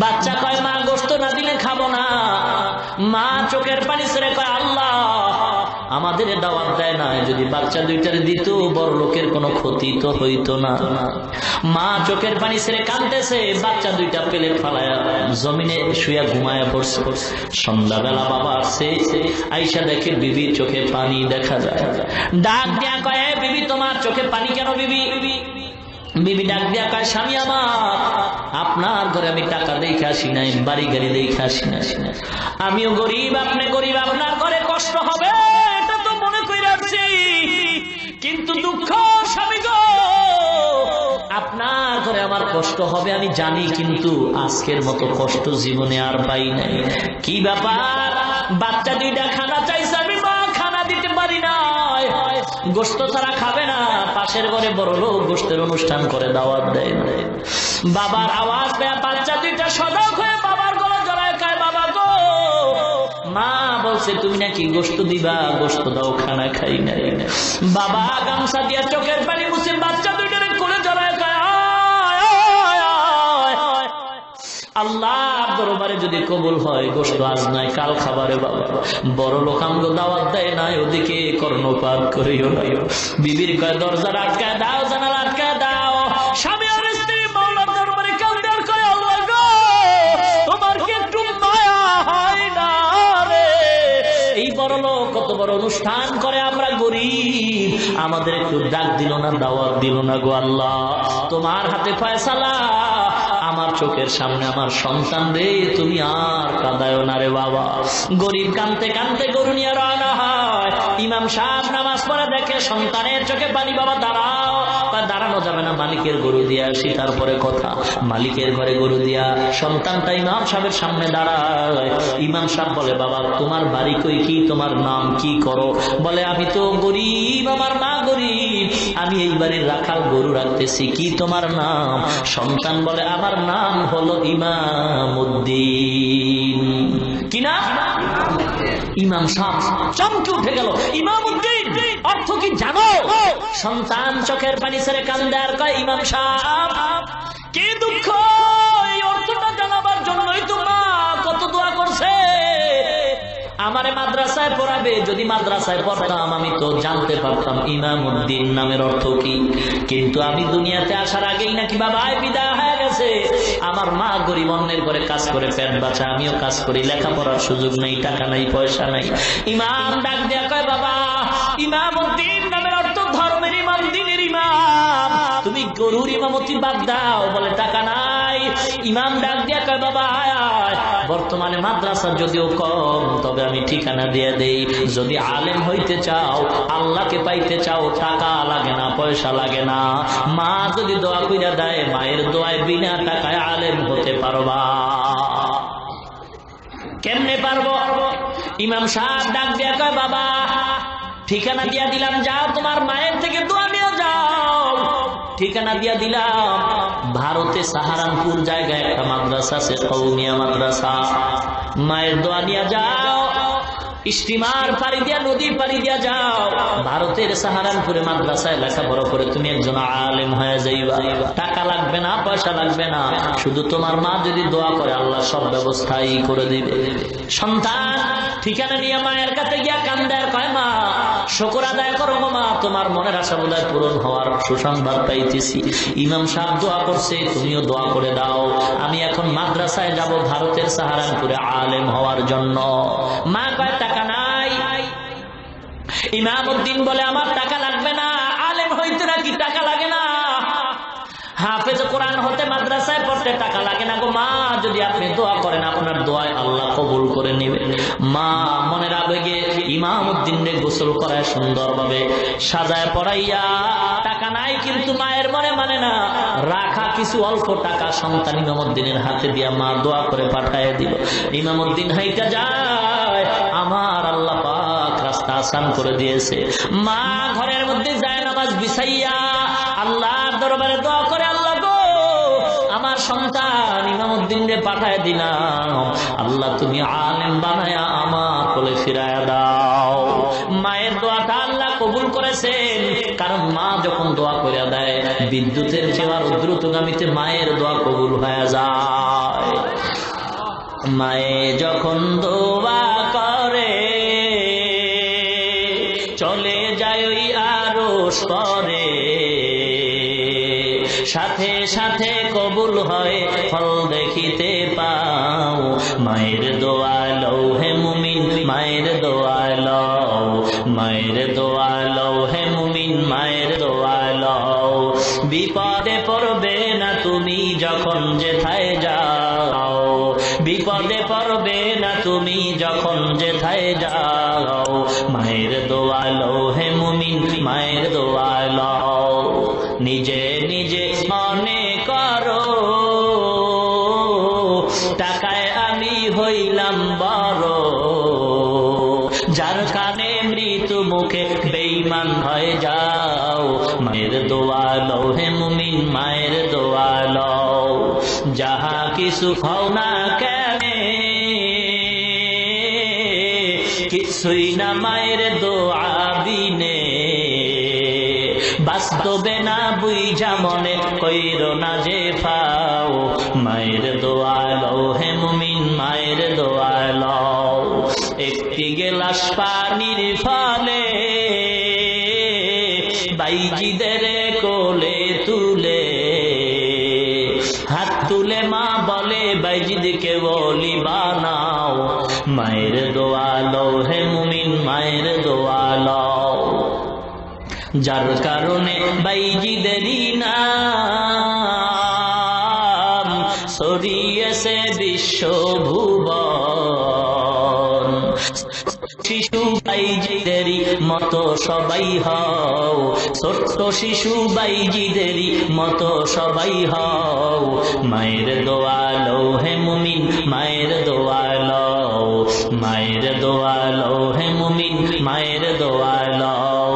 A: বাচ্চা কয় মা গোশত না দিলে খাবো না। মা চোখের পানি ছেড়ে কয় আল্লাহ, আমাদের দাওয়াত দেয় না, যদি বাচ্চা দুইটারে দিত বড় লোকের কোনো ক্ষতি তো হইতো না। মা চোখের পানি ছেড়ে কাঁদতেছে, বাচ্চা দুইটা প্লেট ফালায়া জমিনে শুয়া ঘুমায়া পড়ছে। সন্ধ্যাবেলা বাবা আসছে, আইসা দেখে বিবির চোখে পানি দেখা যায়। ডাক দিয়া কয় বিবি, তোমার চোখে পানি কেন বিবি? বিবি ডাক দিয়া কয় স্বামী আমার, আপনার ঘরে আমি টাকা দেখে আসি নাই, বাড়ি গাড়ি দেখে আসি না। আমিও গরিব, আপনি গরিব, আপনার ঘরে কষ্ট হবে এটা তো মনে করে আসছি, কিন্তু দুঃখ স্বামী গো, আপনার ঘরে আমার কষ্ট হবে আমি জানি, কিন্তু আজকের মতো কষ্ট জীবনে আর পাই নাই। কি ব্যাপার? বাচ্চা দুইটা খানা চাইছে, আমি মা খানা দিতে পারি না, গোশত ছাড়া খাবে না। পাশের ঘরে বড় লোক গোশতের অনুষ্ঠান করে, দাওয়াত দেয়। বাবার আওয়াজ পেয়ে বাচ্চা দুইটা সজাগ হয়ে বাবার গলা জড়ায় কয় বাবা গো, মা বলছে তুমি নাকি গোশত দিবা, গোশত দাও, খানা খাই না। বাবা গামছা দিয়া চোখের পানি মুছে বাচ্চা দুইটারে কোলে জড়ায় কয় আল্লাহর দরবারে যদি কবুল হয় গোশত আজ নাই কাল খাবারে বাবা। বড় লোক আমগো দাওয়াত দেয় নাই, ওদিকে কর্ণপাত করিও না। বিবির কয় দরজা আটকায় দাও, জানালা আটকায় দাও। স্বামী আর স্ত্রী মাওলার দরবারে কাঁদে আর কয় আল্লাহ গো, তোমার কি একটু মায়া হয় না রে? এই বড় লোক কত বড় অনুষ্ঠান করে, আমরা গরিব, আমাদের একটু ডাক দিল না, দাওয়াত দিল না গো আল্লাহ, তোমার হাতে ফয়সালা। আমার চোখের সামনে আমার সন্তান রে, তুমি আর কাঁদায় না রে বাবা। গরিব কানতে কানতে গরু নিয়ে রওনা হয়। ইমাম সাহেব নামাজ পড়ে দেখে সন্তানের চোখে পানি। বাবা দাঁড়াও। দাঁড়ানো যাবে না, মালিকের গরু দিয়ে আসি তারপরে কথা। মালিকের ঘরে গরু দিয়া সন্তানটা ইমাম সাহেবের সামনে দাঁড়ায়। ইমাম সাহেব বলে বাবা তোমার বাড়ি কই, কি তোমার নাম, কি করো? বলে আমি তো গরিব, আমার মা গরিব, আমি এই বাড়ির রাখাল, গরু রাখতেছি। কি তোমার নাম? সন্তান বলে আমার নাম হলো ইমামউদ্দিন। কি না? ইমাম সাহেব চমকে উঠে গেল। ইমামউদ্দিন অর্থ কি জানো? সন্তান চোখের পানি ছেড়ে কান্দে আর কয় ইমাম সাহেব কি দুঃখ, এই অর্থটা জানাবার জন্যই তো মা কত দোয়া করছে আমারে মাদ্রাসায় পড়াবে। যদি মাদ্রাসায় পড়তাম আমি তো জানতে পারতাম ইমামউদ্দিন নামের অর্থ কি, কিন্তু আমি দুনিয়াতে আসার আগেই নাকি বাবাই বিদায় হয়ে গেছে। আমার মা গরিব, অন্যের ঘরে কাজ করে পেট বাঁচা, আমিও কাজ করি, লেখাপড়ার সুযোগ নেই, টাকা নাই, পয়সা নাই। ইমাম ডাক দেয়া কয় বাবা ইমামউদ্দিন নামের অর্থ ধর্মের ইমাম, দিনের ইমাম, তুমি গরুর ইমামতি বাদ দাও। বলে টাকা নাই, নাই। ইমাম ডাক দিয়া কয় বাবা আয় আয়, বর্তমানে মাদ্রাসা যদিও কম, তবে আমি ঠিকানা দিয়ে দেই। যদি আলেম হইতে চাও, আল্লাহকে পাইতে চাও, টাকা লাগে না, পয়সা লাগে না। মা যদি দোয়া কইরা দেয়, মায়ের দোয়ায় বিনা টাকায় আলেম হতে পারবা। কেমনে পারবো? ইমাম সাহেব ডাক দিয়া কয় বাবা ঠিকানা দিয়া দিলাম, যাও তোমার মায়ের থেকে দোয়া নিয়ে যাও। ঠিকানা দিয়া দিলাম, ভারতে সাহারানপুর জায়গায় একটা মাদ্রাসা আছে, কওমিয়া মাদ্রাসা। মায়ের দোয়া নিয়ে যাও, স্টিমার পাড়ি দিয়া, নদী পাড়ি দিয়া যাও, ভারতের সাহারানপুরে মাদ্রাসায় লেখাপড়া করে তুমি একজন আলেম হয়ে যাইবা। টাকা লাগবে না, পয়সা লাগবে না, শুধু তোমার মা যদি দোয়া করে আল্লাহ সব ব্যবস্থাই করে দিবে। সন্তান ঠিকানা নিয়ে মায়ের কাছে গিয়া কান্দায় কয় মা শুকর আদায় করো মা, তোমার মনের আশা বোধহয় পূরণ হওয়ার সুসংবাদ পাইতেছি। ইমাম সাহেব দোয়া করছে, তুমিও দোয়া করে দাও, আমি এখন মাদ্রাসায় যাব ভারতের সাহারানপুরে আলেম হওয়ার জন্য। মা কয় টাকা নাই। ইমাম উদ্দিন বলে আমার টাকা লাগবে না, আলেম হইতে নাকি টাকা লাগে না? হাফেজ কোরআন হতে মাদ্রাসায় পড়তে টাকা লাগে না গো মা, যদি আপনি দোয়া করেন আপনার দোয়ায় আল্লাহ কবুল করে নেবেন। মা মনের আবেগে ইমাম উদ্দিনকে গোসল করায় সুন্দরভাবে সাজায় পড়াইয়া, টাকা নাই কিন্তু মায়ের মনে মানে না, রাখা কিছু অল্প টাকা সন্তান ইমাম উদ্দিনের হাতে দিয়া মা দোয়া করে পাঠায় দিল। ইমাম উদ্দিন হাইটা যায়, আমার আল্লাহ পাক রাস্তা আসান করে দিয়েছে। মা ঘরের মধ্যে যায় নামাজ বিছাইয়া আল্লাহর দরবারে দোয়া করে, আল্লাহ গো আমার সন্তান ইমাম উদ্দিনকে পাঠায় দিলাম, আল্লাহ তুমি আলেম বানায়া আমার কোলে ফিরায়া দাও। মায়ের দোয়াটা আল্লাহ কবুল করেছেন, কারণ মা যখন দোয়া করে দেয় বিদ্যুতের চেয়ে দ্রুতগামীতে মায়ের দোয়া কবুল হয়ে যায়। মায়ে যখন দোয়া করে চলে যায় ওই আরশ পরে, সাথে সাথে কবুল হয় ফল দেখিতে পাও। মায়ের দোয়া লও হে মুমিন, মায়ের দোয়া লও, মায়ের দোয়া লও হে মুমিন, মায়ের দোয়া লও। বিপদে পড়বে না তুমি যখন যেথায় যাও, বিপদে পড়বে না তুমি যখন যেথায় যাও। মায়ের দোয়া লও হে মুমিন, মায়ের দোয়া লও। নিজে নিজে মনে করো টাকায় আমি হইলাম বড়, যার কানে মৃত্যু মুখে বেঈমান হয়ে যাও। মায়ের দোয়া লও হে মুমিন, মায়ের দোয়া লও। যাহা কিছু হও না কেন কিছুই না মায়ের দোয়া বিনে, বাস্তবে না বুঝা মনে কইরো না যে পাও। মায়ের দোয়া লও হে মুমিন, মায়ের দোয়া লও। একটি গেলাস পানির ফলে বাইজিদের কোলে তুলে, হাত তুলে মা বলে বাইজিদকে বলি বানাও। মায়ের দোয়া লও হে মুমিন, মায়ের দোয়া লও। যার কারণে বাইজিদেরই নাম ছড়িয়েছে বিশ্বভুবন। শিশু বাইজিদেরই মতো সবাই হও, ছোট্ট শিশু বাইজিদেরই মতো সবাই হও। মায়ের দোয়া লও হে মুমিন, মায়ের দোয়া লও, মায়ের দোয়া লও হে মুমিন, মায়ের দোয়া লও।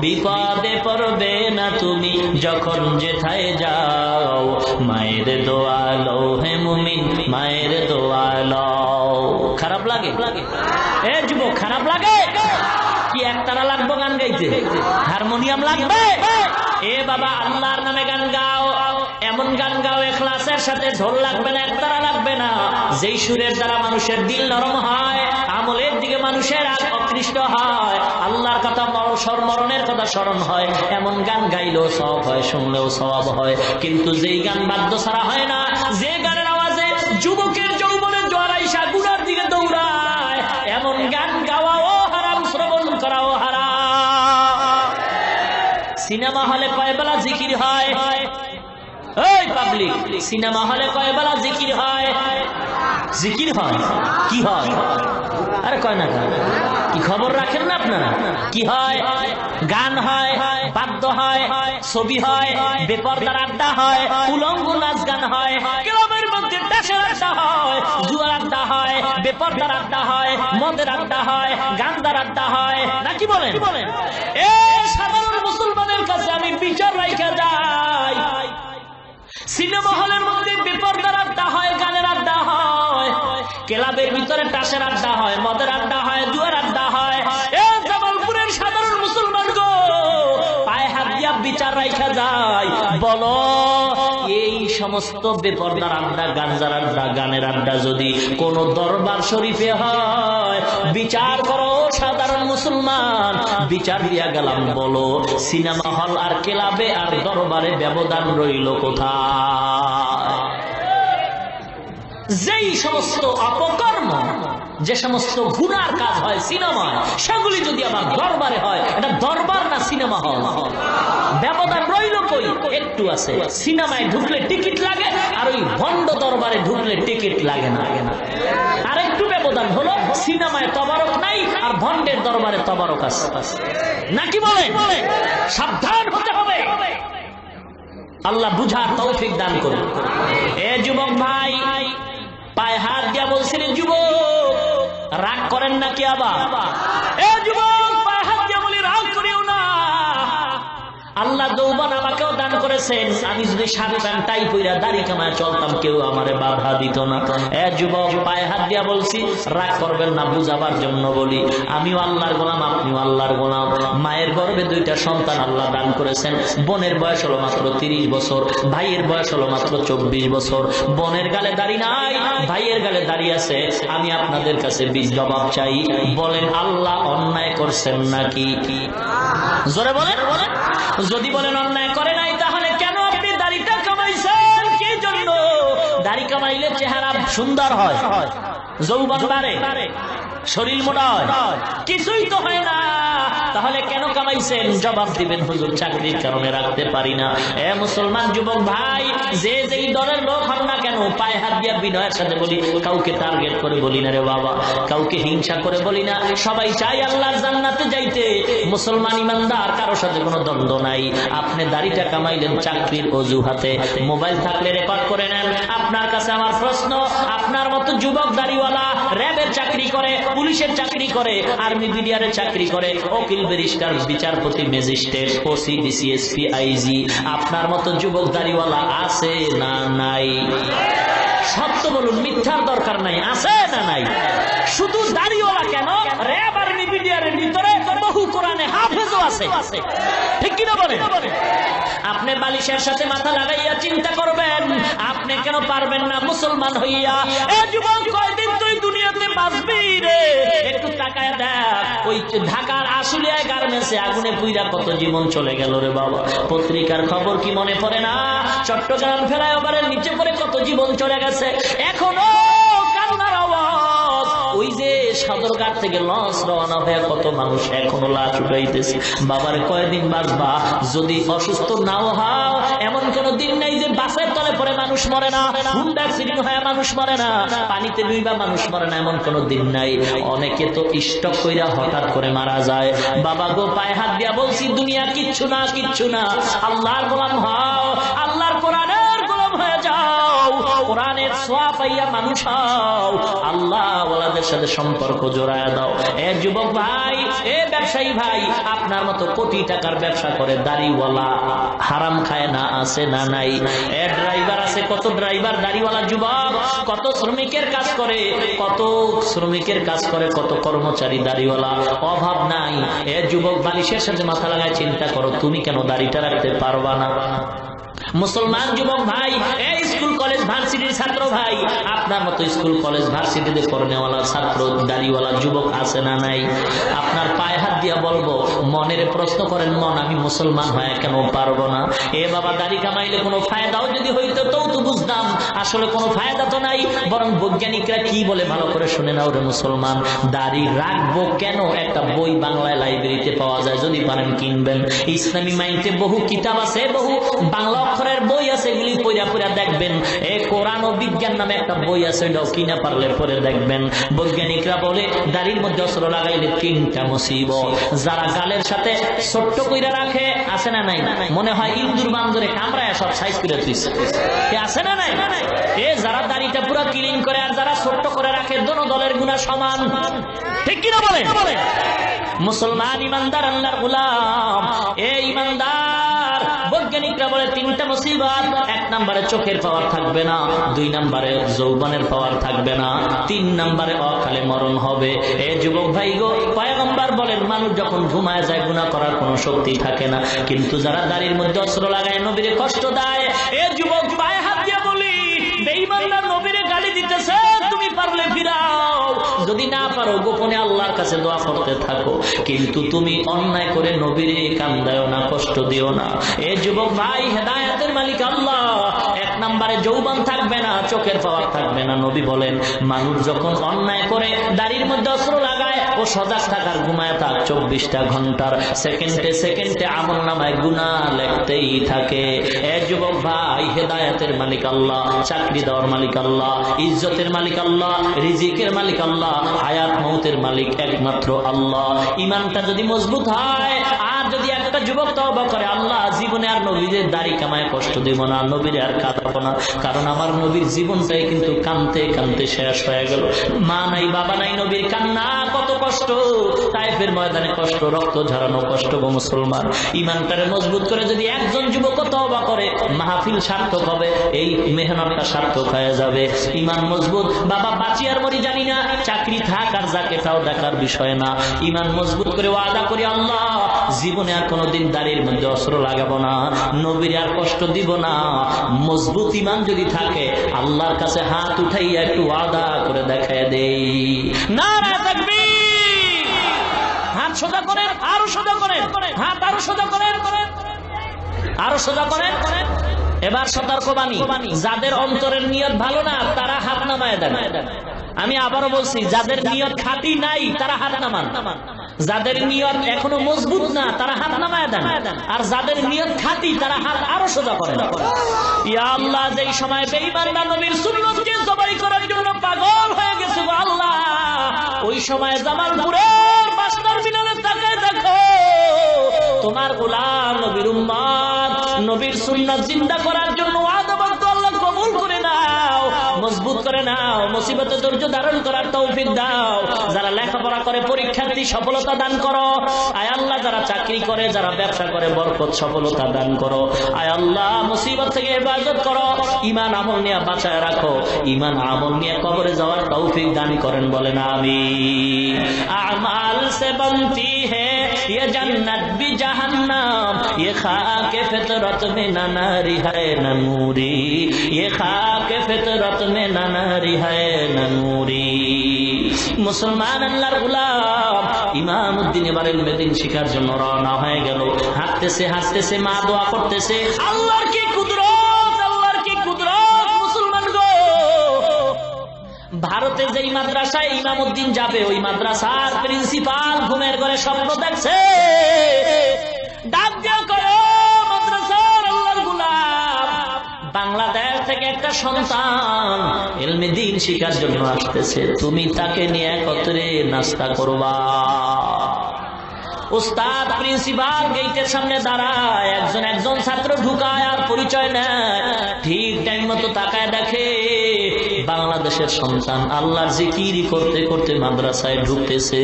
A: বিপদে পড়বে না তুমি যখন যেথায় যাও। মায়ের দোয়া লও হে মুমিন, মায়ের দোয়া লও। খারাপ লাগে? এ যুবক খারাপ লাগে কি? একতারা লাগবো গান গাইতে? হারমোনিয়াম লাগবে? এ বাবা আল্লাহর নামে গান গাও, এমন গান গাও ইখলাসের সাথে, ঢোল লাগবে না, একতারা লাগবে না। যেই সুরের দ্বারা মানুষের দিল নরম হয়, আমলের দিকে মানুষের আকৃষ্ট হয়, আল্লাহর কথা মরণের কথা স্মরণ হয়, এমন গান গাইলেও সওয়াব হয়, শুনলেও সওয়াব হয়। কিন্তু যেই গান বাদ্য ছাড়া হয় না, যে গানের আওয়াজে যুবকের যৌবনের জোয়ারাইশা গুনার দিকে দৌড়ায়, এমন গান গাওয়াও হারাম, শ্রবণ করাও হারাম। সিনেমা হলে কয় বেলা জিকির হয়? এই পাবলিক, সিনেমা হলে কয় বেলা জিকির হয়? জিকির হয়? কি হয়? আরে কয় না কেন? কি খবর রাখেন না আপনারা? কি হয়? গান হয়, বাদ্য হয়, ছবি হয়, বেপরদার আড্ডা হয়, উলঙ্গ নাচ গান হয়, ক্লাবের মধ্যে টাসের আড্ডা হয়, জুয়ার আড্ডা হয়, বেপরদার আড্ডা হয়, মদের আড্ডা হয়, গান্দার আড্ডা হয়, নাকি বলেন? এই সাধারণ মুসলমানের কাছে আমি বিচার রাইখা যাই, সিনেমা হলের মধ্যে বেপরদার আড্ডা হয়, গানের আড্ডা হয়, ক্লাবের ভিতরে টাসের আড্ডা হয়, মদের আড্ডা হয়, জুয়ার আড্ডা হয়। এই জামালপুরের সাধারণ মুসলমান গো, পায়ে হাত দিয়া বিচার রাইখা যায়, বলো এই সমস্ত বেপরদার আড্ডা, গাঞ্জার আড্ডা, গানের আড্ডা যদি কোন দরবার শরীফে হয়, বিচার করো সাধারণ মুসলমান। বিচার দিয়া গেলাম, বলো সিনেমা হল আর ক্লাবে আর দরবারে ব্যবধান রইল কোথায়? যেই সমস্ত অপকর্ম, যে সমস্ত গুনার কাজ হয় সিনেমায়, সেগুলি যদি আবার দরবারে হয়, এটা দরবার না সিনেমা হল? ব্যবধান রইল কই? একটু আছে। সিনেমায় ঢুকলে টিকিট লাগে, আর ওই ভণ্ড দরবারে ঢুকলে টিকিট লাগে না। আর একটু ব্যবধান হলো, সিনেমায় তবারক নাই আর ভণ্ডের দরবারে তবারক আছে, নাকি বলে? সাবধান হতে হবে। আল্লাহ বুঝার তৌফিক দান করুন। এ যুবক ভাই, পায়ে হাত দিয়া বলছিলেন, যুবক রাগ করেন নাকি আবার? এ যুবক, পায়ে হাত দিয়া বলি রাগ করিও না। আল্লাহ যৌবন আমাকেও দান করেছেন, আমি যদি শাড়ি প্যান্ট টাই পইরা দাড়ি কামায় চলতাম, কেউ আমারে বাধা দিত না। এ যুবক, পায়ে হাত দিয়া বলছি, রাগ করবেন না, বুঝাবার জন্য বলি। আমিও আল্লাহর গোলাম, আপনিও আল্লাহর গোলাম। মায়ের গর্ভে দুইটা সন্তান আল্লাহ দান করেছেন। বোনের বয়স হলো মাত্র 30 বছর, ভাইয়ের বয়স হলো মাত্র 24 বছর। বোনের গালে দাড়ি নাই, ভাইয়ের গালে দাড়ি আছে। আমি আপনাদের কাছে জবাব চাই, বলেন আল্লাহ অন্যায় করছেন নাকি? জোরে বলেন। যদি বলেন অন্যায় করে নাই, তাহলে কেন আপনি দাড়িটা কামাইছেন? কি জন্য? দাড়ি কামাইলে চেহারা সুন্দর হয়, যৌবন বাড়ে, শরীর মোটা হয়, কিছুই তো হয় না। তাহলে কেন কামাইছেন? জবাব দিবেন, হুজুর চাকরির কারণে রাখতে পারি না। এ মুসলমান যুবক ভাই, যে যেই দলের লোক হন না কেন, পায়ে হাত দিয়া বিনয়ের সাথে বলি, কাউকে টার্গেট করে বলি না রে বাবা, কাউকে হিংসা করে বলি না। সবাই চাই আল্লাহর জান্নাতে যাইতে। মুসলমান ইমানদার, কারোর সাথে কোনো দ্বন্দ্ব নাই। আপনি দাড়িটা কামাইলেন চাকরির অজুহাতে, মোবাইল থাকলে রেকর্ড করে নেন। আপনার কাছে আমার প্রশ্ন, আপনার মতো যুবক দাড়িওয়ালা র্যাবের চাকরি করে, পুলিশের চাকরি করে, আর্মি বিডিআরের চাকরি করে, উকিল, ব্যারিস্টার, বিচারপতি, magistrate, OC, DC, SP, IG, আপনার মতো যুবক দাড়িওয়ালা আছে না নাই? সত্য বলুন, মিথ্যার দরকার নাই। আছে না নাই? শুধু দাড়িওয়ালা কেন, র্যাব, আর্মি, বিডিআরের ভিতরে বহু কোরআনে হাফেজও আছে, ঠিক কিনা বলেন? আপনি বালিশের সাথে মাথা লাগাইয়া চিন্তা করবেন, আপনি কেন পারবেন না মুসলমান হইয়া? এ যুবক, কয়দিন তুই দুনিয়াতে বাঁচবি রে? একটু তাকায় দেখ, ওই ঢাকার আশুলিয়ায় গার্মেন্টসে আগুনে পুইরা কত জীবন চলে গেল রে বাবা। পত্রিকার খবর কি মনে পড়ে না? চট্টগ্রাম ফ্লাইওভারের নিচে পড়ে কত জীবন চলে গেছে। এখনো কান্নার আওয়াজ। ওই যে সদরঘাট থেকে লঞ্চ রওনা হয়ে কত মানুষ এখনো লাশ উঠাইতেছে। বাবার কয়দিন বাঁচবা? যদি অসুস্থ নাও হও, এমন কোন দিন নাই যে বাসের তলে পড়ে মানুষ মরে না, হুন্ডা অ্যাক্সিডেন্ট হয়ে মানুষ মরে না, পানিতে ডুইবা মানুষ মরে না, এমন কোন দিন নাই। অনেকে তো স্টক কইরা হঠাৎ করে মারা যায়। বাবা গো, পায়ে হাত দিয়া বলছি, দুনিয়া কিচ্ছু না, কিচ্ছু না। আল্লাহর গোলাম হও, আল্লাহর কোরআনের গোলাম হয়ে যাও, কোরআনের ছোঁয়া পাইয়া মানুষ হও, আল্লাহ ওয়ালাদের সাথে সম্পর্ক জোড়ায় দাও। এ যুবক ভাই, এ ব্যবসায়ী ভাই, আপনার মতো কোটি টাকার ব্যবসা করে দাড়িওয়ালা হারাম খায় না? আছে না নাই? এ ড্রাইভার আছে, কত ড্রাইভার দাড়িওয়ালা যুবক, কত শ্রমিকের কাজ করে, কত শ্রমিকের কাজ করে, কত কর্মচারী দাড়িওয়ালা, অভাব নাই। এ যুবক, বালিশের সাথে মাথা লাগায় চিন্তা করো, তুমি কেন দাড়িটা রাখতে পারবা না? মুসলমান যুবক ভাই, এই স্কুল কলেজ ভার্সিটির ছাত্র ভাই, আপনার মতো স্কুল কলেজ ভার্সিটিতে পড়নেওয়ালা ছাত্র দাড়িওয়ালা যুবক আছে না নাই? আপনার পায়ে হাত দিয়া বলবো, মনের প্রশ্ন করেন, মন আমি মুসলমান হয়ে কেন পারবো না? এ বাবা, দাড়ি কামাইলে কোনো ফায়দাও যদি হইতো তো বুঝতাম, আসলে কোনো ফায়দা তো নাই। বরং বৈজ্ঞানিকরা কি বলে ভালো করে শুনে নাও রে মুসলমান। দাড়ি রাখবো কেন, একটা বই বাংলায় লাইব্রেরিতে পাওয়া যায়, যদি পারেন কিনবেন। ইসলামী মাইন্ডে বহু কিতাব আছে, বহু বাংলা অক্ষরের বই আছে, এগুলি পড়া পড়া দেখবেন। কোরআন ও বিজ্ঞান নামে একটা বই আছে, এটাও কিনা পারলে পরে দেখবেন। বৈজ্ঞানিকরা বলে দাড়ির মধ্যে অস্ত্র লাগাইলে 3টা মুসিবত। যারা গালের সাথে ছোট্ট কইরা রাখে, আছে না নাই? মনে হয় ইন্দুর বান্দরে কামড়ায় সব সাইজ করে তুইছে, আছে না নাই? যারা দাড়িটা পুরো ক্লিন করে আর যারা ছোট্ট করে রাখে, দোনো দলের গুনাহ সমান। ঠিক কিনা বলেন? মুসলমান ইমানদার আল্লাহর গোলাম, ইমানদার, বৈজ্ঞানিকরা বলে 3টা মুসিবত। 1 নম্বরে চোখের পাওয়ার থাকবে না, 2 নম্বরে যৌবনের পাওয়ার থাকবে না, 3 নম্বরে অকালে মরণ হবে। যুবক ভাই গো, পয়গম্বর বলেন মানুষ যখন ঘুমায় যায় গুনাহ করার কোনো শক্তি থাকে না। কিন্তু যারা দাড়ির মধ্যে অস্ত্র লাগায় নবীরে কষ্ট দেয়, যুবক পায়ে হাত দিয়ে বলি, বেঈমানরা নবীরে গালি দিতেছে, তুমি পারলে ফিরাও, যদি না পারো গোপনে আল্লাহর কাছে দোয়া করতে থাকো, কিন্তু তুমি অন্যায় করে নবীরে কান্দায়ও না, কষ্ট দিও না। যুবক ভাই, হেদায়েতের মালিক আল্লাহ। 1 নম্বরে যৌবন থাকবে না, চোখের পাওয়ার থাকবে না। নবী বলেন মানুষ যখন অন্যায় করে দাড়ির মধ্যে অস্ত্র লাগায়, ও সজাগ থাকার, ঘুমায় থাক 24টা ঘন্টার, সেকেন্ডে সেকেন্ডে আমল নামায় গুনাহ লিখতেই থাকে। যুবক ভাই, হেদায়েতের মালিক আল্লাহ, চাকরি দেওয়ার মালিক আল্লাহ, ইজ্জতের মালিক আল্লাহ, রিজিকের মালিক আল্লাহ, হায়াত মউতের মালিক একমাত্র আল্লাহ। ইমানটা যদি মজবুত হয়, আর যদি একটা যুবক তওবা করে, আল্লাহ জীবনে আর নবীদের দাড়ি কামায় কষ্ট দেব না, নবীর আর কাঁদাবো না, কারণ আমার নবীর জীবনটাই কিন্তু কানতে কানতে শেষ হয়ে গেল। মা নাই, বাবা নাই, নবীর কান্না কত কষ্ট, তায়েফের ময়দানে কষ্ট, রক্ত ঝরানো কষ্ট গো মুসলমান। ইমানটারে মজবুত করে যদি একজন যুবক তওবা করে, মাহফিল সার্থক হবে, এই মেহনতটা সার্থক হয়ে যাবে। ইমান মজবুত, বাবা বাঁচি আর মরি জানি না, চাকরি থাক আর যাকে তাও দেখার বিষয় না। ইমান মজবুত করে ওয়াদা করি, আল্লাহ জীবনে আর কোনোদিন দাড়ির মধ্যে অস্ত্র লাগাবো না, নবীর আর কষ্ট দিব না। মজবুত ইমান যদি থাকে, আল্লাহর কাছে হাত উঠাইয়া একটু ওয়াদা করে দেখায় দেই। নারে তাকবীর! হাত সোজা করেন, আরো সোজা করেন, হাত আরো সোজা করেন, আরো সোজা করেন। এবার সতর্কবাণী, যাদের অন্তরের নিয়ত ভালো না, তারা হাত নামায় দেন। আমি আবারও বলছি, যাদের নিয়ত খাঁটি নাই, তারা হাত নামান। যাদের নিয়ত এখনো মজবুত না, তারা হাত নামায় দেন। আর যাদের নিয়ত খাঁটি, তারা হাত আরো সোজা করেন। ইয়া আল্লাহ, যেই সময় বেঈমানরা নবীর সুন্নতকে জবাই করার জন্য পাগল হয়ে গেছে গো আল্লাহ, ওই সময় জামালপুরের বাস টার্মিনালে তাকায় দেখো, তোমার গোলাম নবীর উম্মত নবীর সুন্নাত জিন্দা করার জন্য আদাবদ্ধ, আল্লাহ কবুল করে নাও, মজবুত করে নাও, মুসিবতে ধৈর্য ধারণ করার তৌফিক দাও। যারা লেখাপড়া করে পরীক্ষার্থী, সফলতা দান করো। আয় আল্লাহ, যারা চাকরি করে, যারা ব্যবসা করে, বরকত সফলতা দান করো। আয় আল্লাহ, মুসিবত থেকে হেফাজত করো। ঈমান আমল নিয়ে বাঁচায় রাখো, ঈমান আমল নিয়ে কবরে যাওয়ার তৌফিক দান করেন, বলেন আমিন। আমাল সে বনতি হ্যায় ये जन्नत भी जहन्नम, ये खाक फितरत में न नारी है न नूरी, ये खाक फितरत में न नारी है न नूरी। মুসলমান আল্লাহর গোলাম ইমামউদ্দিন এবার ইলমে দ্বীন শিখার জন্য রওনা হয়ে গেল। হাঁটতেছে হাঁটতেছে, মা দোয়া করতেছে, আল্লাহর কি কুদরত, আল্লাহর কি কুদরত। মুসলমান গো, ভারতে যেই মাদ্রাসায় ইমামউদ্দিন যাবে, ওই মাদ্রাসার প্রিন্সিপাল ঘুমের ঘরে স্বপ্ন দেখছে, ডাক দেয়া করো মাদ্রাসার আল্লাহর গোলাম, বাংলাদেশ থেকে একটা সন্তান ইলমে দ্বীন শিখার জন্য আসতেছে, তুমি তাকে নিয়ে একত্রে নাস্তা করবা। উস্তাদ প্রিন্সিপাল গেটের সামনে দাঁড়ায়, একজন ছাত্র ঢুকায় আর পরিচয় নেয়। ঠিক টাইম মতো তাকায় দেখে বাংলাদেশের সন্তান আল্লাহর জিকির করতে করতে মাদ্রাসায় ঢুকতেছে।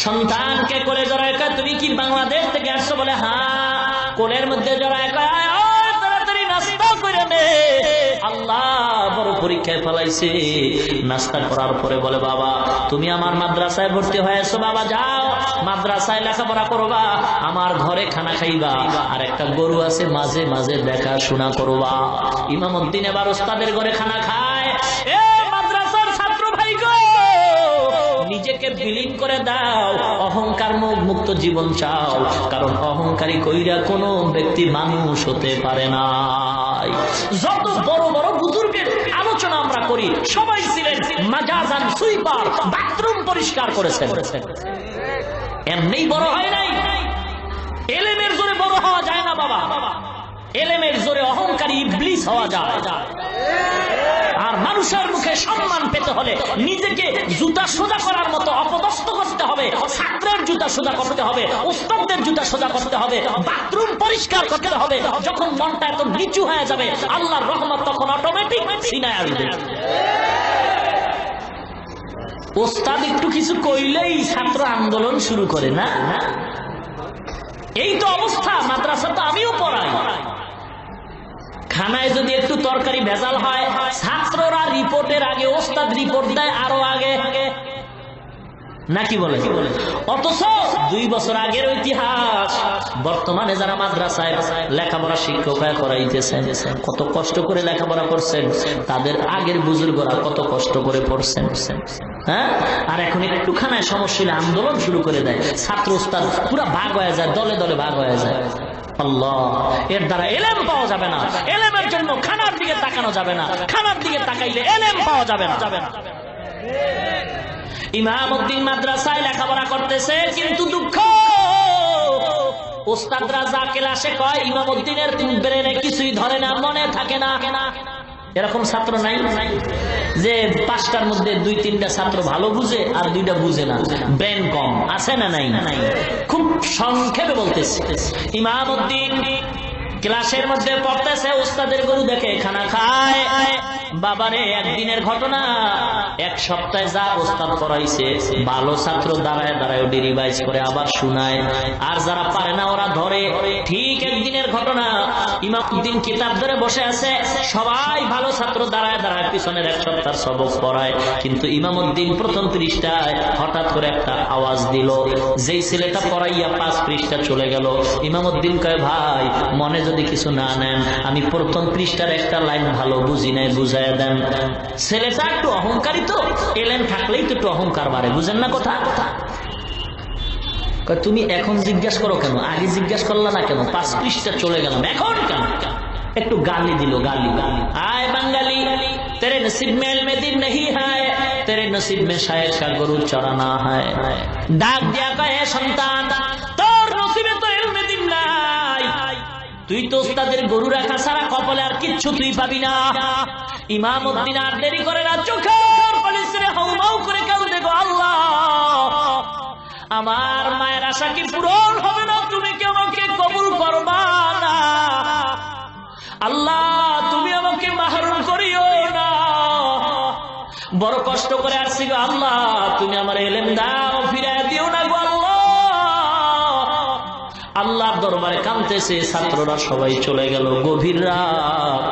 A: সন্তানকে কোলে জড়ায়, তুমি কি বাংলাদেশ থেকে আসছো? বলে হ্যাঁ। কোলের মধ্যে জড়ায়, তাড়াতাড়ি নাস্তা করে নে, আল্লাহ বড় পরীক্ষায় ফেলাইছে। নাস্তা করার পরে বলে, বাবা তুমি আমার মাদ্রাসায় ভর্তি হয়েছো, বাবা যাও মাদ্রাসায় লেখাপড়া করবা, আমার ঘরে খানা খাইবা, আর একটা গরু আছে মাঝে মাঝে দেখাশোনা করবা। ইমামউদ্দিন এবার ওস্তাদের ঘরে খানা খায়। মাদ্রাসার ছাত্র ভাই গো, নিজেকে বিলীন করে দাও, অহংকার মুক্ত জীবন চাও, কারণ অহংকারী কইরা কোনো ব্যক্তি মানুষ হতে পারে না। যত বড় বড় বুজুর্গের আলোচনা আমরা করি সবাই ছিলেন মাজাজান সুইপার, বাথরুম পরিষ্কার করেছেন। এমনি বড় হয় নাই। এলেমের জোরে বড় হওয়া যায় না বাবা, এলেমের জোরে অহংকারী ইবলিস হওয়া যায়। আর মানুষের মুখে সম্মান পেতে হলে নিজেকে জুতা সোজা করার মতো অপদস্থ করতে হবে, ছাত্রের জুতা সোজা করতে হবে, ওস্তাদদের জুতা সোজা করতে হবে, বাথরুম পরিষ্কার করতে হবে। যখন মনটা এত নিচু হয়ে যাবে আল্লাহর রহমত তখন অটোমেটিক সিনায় আসবে। ওস্তাদ একটু কিছু কইলেই ছাত্র আন্দোলন শুরু করে না। এই তো অবস্থা। মাদ্রাসা তো আমিও পড়াই। খানায় যদি একটু তরকারি ভেজাল হয় ছাত্ররা রিপোর্টের আগে ওস্তাদ রিপোর্ট দেয় আরো আগে, নাকি বলে? অথচ 2 বছর আগের ইতিহাস বর্তমানে যারা মাদ্রাসায় লেখাপড়া শিক্ষক করাইতেছেন কত কষ্ট করে লেখাপড়া করছেন, তাদের আগের বুজুর্গরা কত কষ্ট করে পড়ছেন। হ্যাঁ, আর এখন একটু খানায় সমস্যা হলে আন্দোলন শুরু করে দেয়, ছাত্র ওস্তাদ পুরো ভাগ হয়ে যায়, দলে দলে ভাগ হয়ে যায়। আল্লাহ, এর দ্বারা এলেম পাওয়া যাবে না। এলেমের জন্য খানার দিকে তাকানো যাবে না, খানার দিকে তাকাইলে এলেম পাওয়া যাবে না। ইমামউদ্দিন মাদ্রাসায় লেখাপড়া করতেছে, কিন্তু দুঃখ ওস্তাদরা যা ক্লাসে কয় ইমামউদ্দিনের ব্রেনে কিছুই ধরে না, মনে থাকে না। এরকম ছাত্র নাই যে 5টার মধ্যে 2-3টা ছাত্র ভালো বুঝে আর 2টা বুঝে না, ব্রেন কম আছে না? নাই। খুব সংক্ষেপে বলতেছে, ইমামউদ্দিন ক্লাসের মধ্যে পড়তেছে, ওস্তাদের গরু দেখে খানা খায়। বাবারে, একদিনের ঘটনা, 1 সপ্তাহে যা ওস্তাদ পড়াইছে ভালো ছাত্র দাঁড়ায় দাঁড়ায় রিভাইজ করে আবার শুনায়, আর যারা পারে না ওরা ধরে। ঠিক একদিনের ঘটনা, ইমামউদ্দিন কিতাব ধরে বসে আছে, সবাই ভালো ছাত্র দাঁড়ায় দাঁড়ায় পিছনের 1 সপ্তাহ সবক পড়ায়, কিন্তু ইমামউদ্দিন প্রথম পৃষ্ঠায় হঠাৎ করে একটা আওয়াজ দিল, যেই ছেলেটা পড়াইয়া 5 পৃষ্ঠা চলে গেল। ইমামউদ্দিন কয়, ভাই মনে যদি কিছু না নেন, আমি প্রথম পৃষ্ঠার একটা লাইন ভালো বুঝি নাই, বুঝাইয়া দেন। ছেলেটা একটু অহংকারী তো, এলেন থাকলেই তো একটু অহংকার বাড়ে, বুঝেন না কথা? তুমি এখন জিজ্ঞাসা করো কেন, আগে জিজ্ঞাসা করলা না কেন? 5 পৃষ্ঠা চলে গেলাম, এখন কেন? একটু গালি দিল, গালি। আয় বাঙালি, तेरे नसीब में इल्म दीन नहीं है, तेरे नसीब में शायद का गरु चढ़ाना है। डाक दिया कहे সন্তান, তোর নসিবে তো ইলমে দীন নাই, তুই তো ওস্তাদের গরু রাখা ছাড়া কপালে আর কিচ্ছু তুই পাবি না। ইমামউদ্দিন আর দেরি করে না, চোখের পানি ছেড়ে হাউমাউ করে কাঁদে, গো আল্লাহ, আমার মায়ের আশা কি পূরণ হবে না? তুমি কি আমাকে কবুল করবা না? আল্লাহ, তুমি আমাকে মাহরুম করিও না। বড় কষ্ট করে আসছি গো আল্লাহ, তুমি আমার ইলম দাও, ফিরায় দিও না গো আল্লাহ। আল্লাহর দরবারে কাঁদতেছে, ছাত্ররা সবাই চলে গেল। গভীর রাত,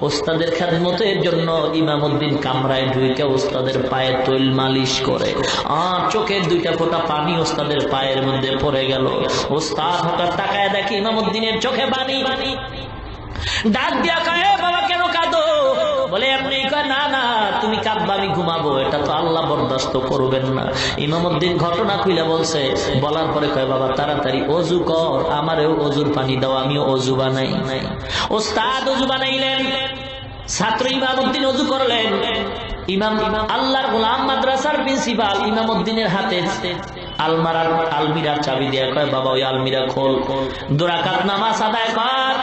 A: ওস্তাদের খেদমতের জন্য ইমামউদ্দিন কামরায় ঢুকে ওস্তাদের পায়ে তৈল মালিশ করে, আর চোখের 2টা ফোঁটা পানি ওস্তাদের পায়ের মধ্যে পড়ে গেল। ওস্তাদ হঠাৎ তাকায় দেখে ইমামউদ্দিনের চোখে পানি। ডাক দিয়া কয়, বাবা কেন কাঁদো? বলে এমনি। কয়, না না, তুমি কাঁদবা, আমি ঘুমাবো, এটা তো আল্লাহ বরদাস্ত করবেন না। ইমামউদ্দিন ঘটনা খুলে বলছে, বলার পরে কয়, বাবা তাড়াতাড়ি অজু কর, আমারেও অজুর পানি দাও, আমিও অজু বানাই। ওস্তাদ অজু বানাইলেন, ছাত্র ইমামউদ্দিন অজু করলেন। ইমাম আল্লাহর গোলাম মাদ্রাসার প্রিন্সিপাল ইমামউদ্দিনের হাতে আলমিরার চাবি দেয়া কয়, বাবা ওই আলমিরা খোল, 2 রাকাত নামাজ আদায় কর।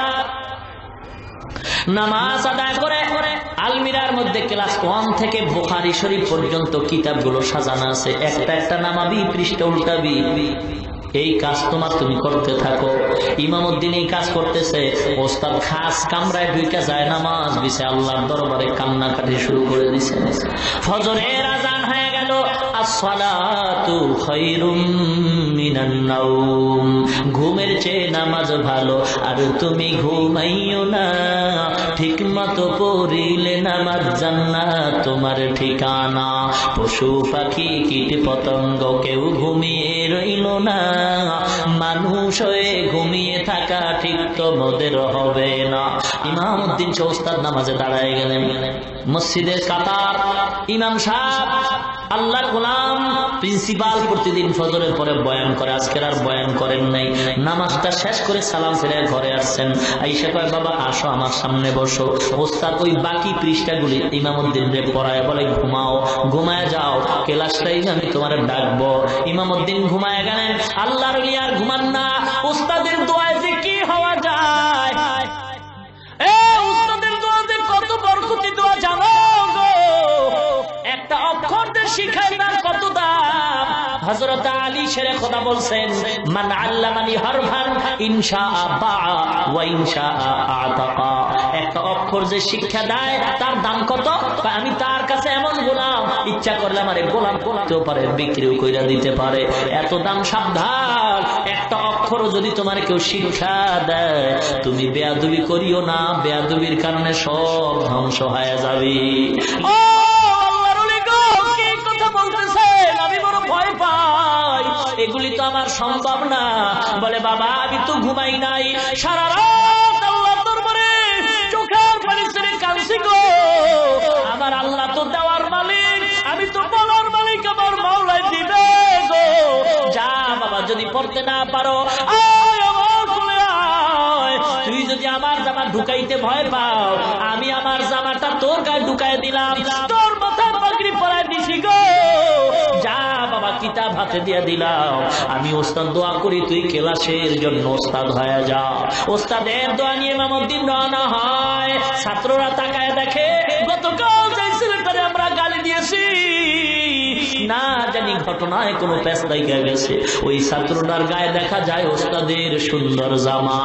A: নামাজ আদায় করে আলমিরার মধ্যে ক্লাস 1 থেকে বুখারী শরীফ পর্যন্ত কিতাবগুলো সাজানো আছে, একটা একটা নামাবি, পৃষ্ঠা উল্টাবি। এই কাজ তুমি করতে থাকো। ইমামউদ্দিন এই কাজ করতেছে, ওস্তাদ খাস কামরায় ঢুকে যায়, নামাজ বিছে আল্লাহর দরবারে কান্নাকাটি শুরু করে দিছে। ফজরের আযান হয়ে গেল, আসসালাতু খায়রুম মিনান নাওম, ঘুমের চেয়ে নামাজ ভালো, আর তুমি ঘুমাইও না, ঠিক মতো পড়িলে নামাজ জান্নাত তোমার ঠিকানা। পশু পাখি কীট পতঙ্গ কেউ ঘুমিয়ে রইল না, মানুষ হয়ে ঘুমিয়ে থাকা ঠিক তো মোদের হবে না। ইমামউদ্দিন ওস্তাদ নামাজে দাঁড়ায় গেলেন। মসজিদের কাতার, ইমাম সাহেব আল্লাহর গোলাম প্রিন্সিপাল প্রতিদিন ফজরের পরে বয়ান করে, আজকের আর বয়ান করেন নাই। নামাজটা শেষ করে সালাম ফিরে ঘরে আসছেন। আইসা কয়, বাবা আসো আমার সামনে বসো। ওস্তাদ ওই বাকি পৃষ্ঠাগুলি ইমামউদ্দিন রে পড়ায় বলে, ঘুমাও, ঘুমায় যাও, ক্লাসটাই আমি তোমার ডাকবো। ইমামউদ্দিন ঘুমায় গেলেন। আল্লাহর ওলি আর ঘুমান না। ওস্তাদের দোয়ায় যে কি হওয়া যায়, উস্তাদের দোয়াতে কত বরকতি দোয়া জানো গো। একটা অক্ষর যে শিখায় তার কত দাম। হযরত আলী শেরে খোদা বলছেন, মান আল্লামানি হারফান ইনশাআ বাআ ওয়া ইনশাআ আতাকা। একটা অক্ষর যে শিক্ষা দেয় তার দাম কত? আমি তার কাছে এমন গোলাম, ইচ্ছা করলে আমার গোলাম করতেও পারে, বিক্রিও কইরা দিতে পারে। এত দাম। সাবধান, একটা অক্ষরও যদি তোমার কেউ শিক্ষা দেয়, তুমি বেয়াদবি করিও না, বেয়াদবির কারণে সব ধ্বংস হয়ে যাবে। ও আল্লাহর ওলি গো, কি কথা বলতেছেন? আমি বড় ভয় পাই, এগুলি তো আমার সম্ভব না। বলে, বাবা আমি তো ঘুমাই নাই, সারা রাত আল্লাহর দরবারে চোখের পানি ছেড়ে কাঁদছি গো। আমার আল্লাহ তো দেওয়ার মালিক, আমি তো বলার মালিক, আমার মাওলাই দিবে গো। যা বাবা, যদি পড়তে না পারো তুই যদি আমার জামা ঢুকাইতে ভয় পাও, আমি আমার জামাটা তোর গায়ে ঢুকাই দিলাম, তোর মাথায় পাগড়ি পরাই দিছি গো। যা বাবা, কিতাব হাতে দিয়ে দিলাম। আমি ওস্তাদ দোয়া করি তুই ক্লাসের জন্য ওস্তাদ হয়ে যা। ওস্তাদের দোয়া নিয়ে ইমামউদ্দিন রওনা হয়। ছাত্ররা তাকায় দেখে, গতকাল যে ছেলেটারে আমরা গালি দিয়েছি, না জানি ঘটনায় কোনো পেশায় গেছে, ওই ছাত্রটার গায়ে দেখা যায় ওস্তাদের সুন্দর জামা।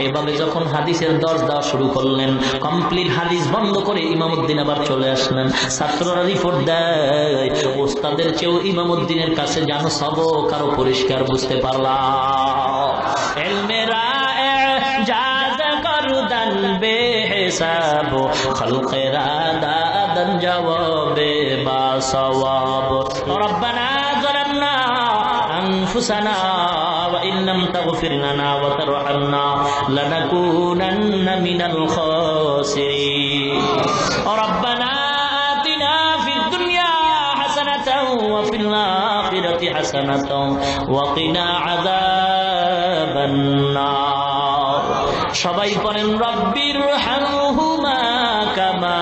A: এভাবে যখন হাদিসের দর্শ দেওয়া শুরু করলেন, কমপ্লিট হাদিস বন্ধ করে ইমামউদ্দিন আবার চলে আসলেন। ছাত্ররা রিপোর্ট দেয়, ওস্তাদের চেয়েও ইমামউদ্দিনের কাছে জানো সবক আরো পরিষ্কার বুঝতে পারলাম। এলমেরা জাদ করদান বেহিসাব, খলকেরা দাদান জওয়াবে বা সওয়াব। রব্বানা যালামনা أنفسنا وإن لم تغفر لنا وترحمنا لنكونن من الخاسرين. ربنا آتنا في الدنيا حسنة وفي الآخرة حسنة وقنا عذاب النار. সবাই পড়েন, রব্বির হামহুমা কামা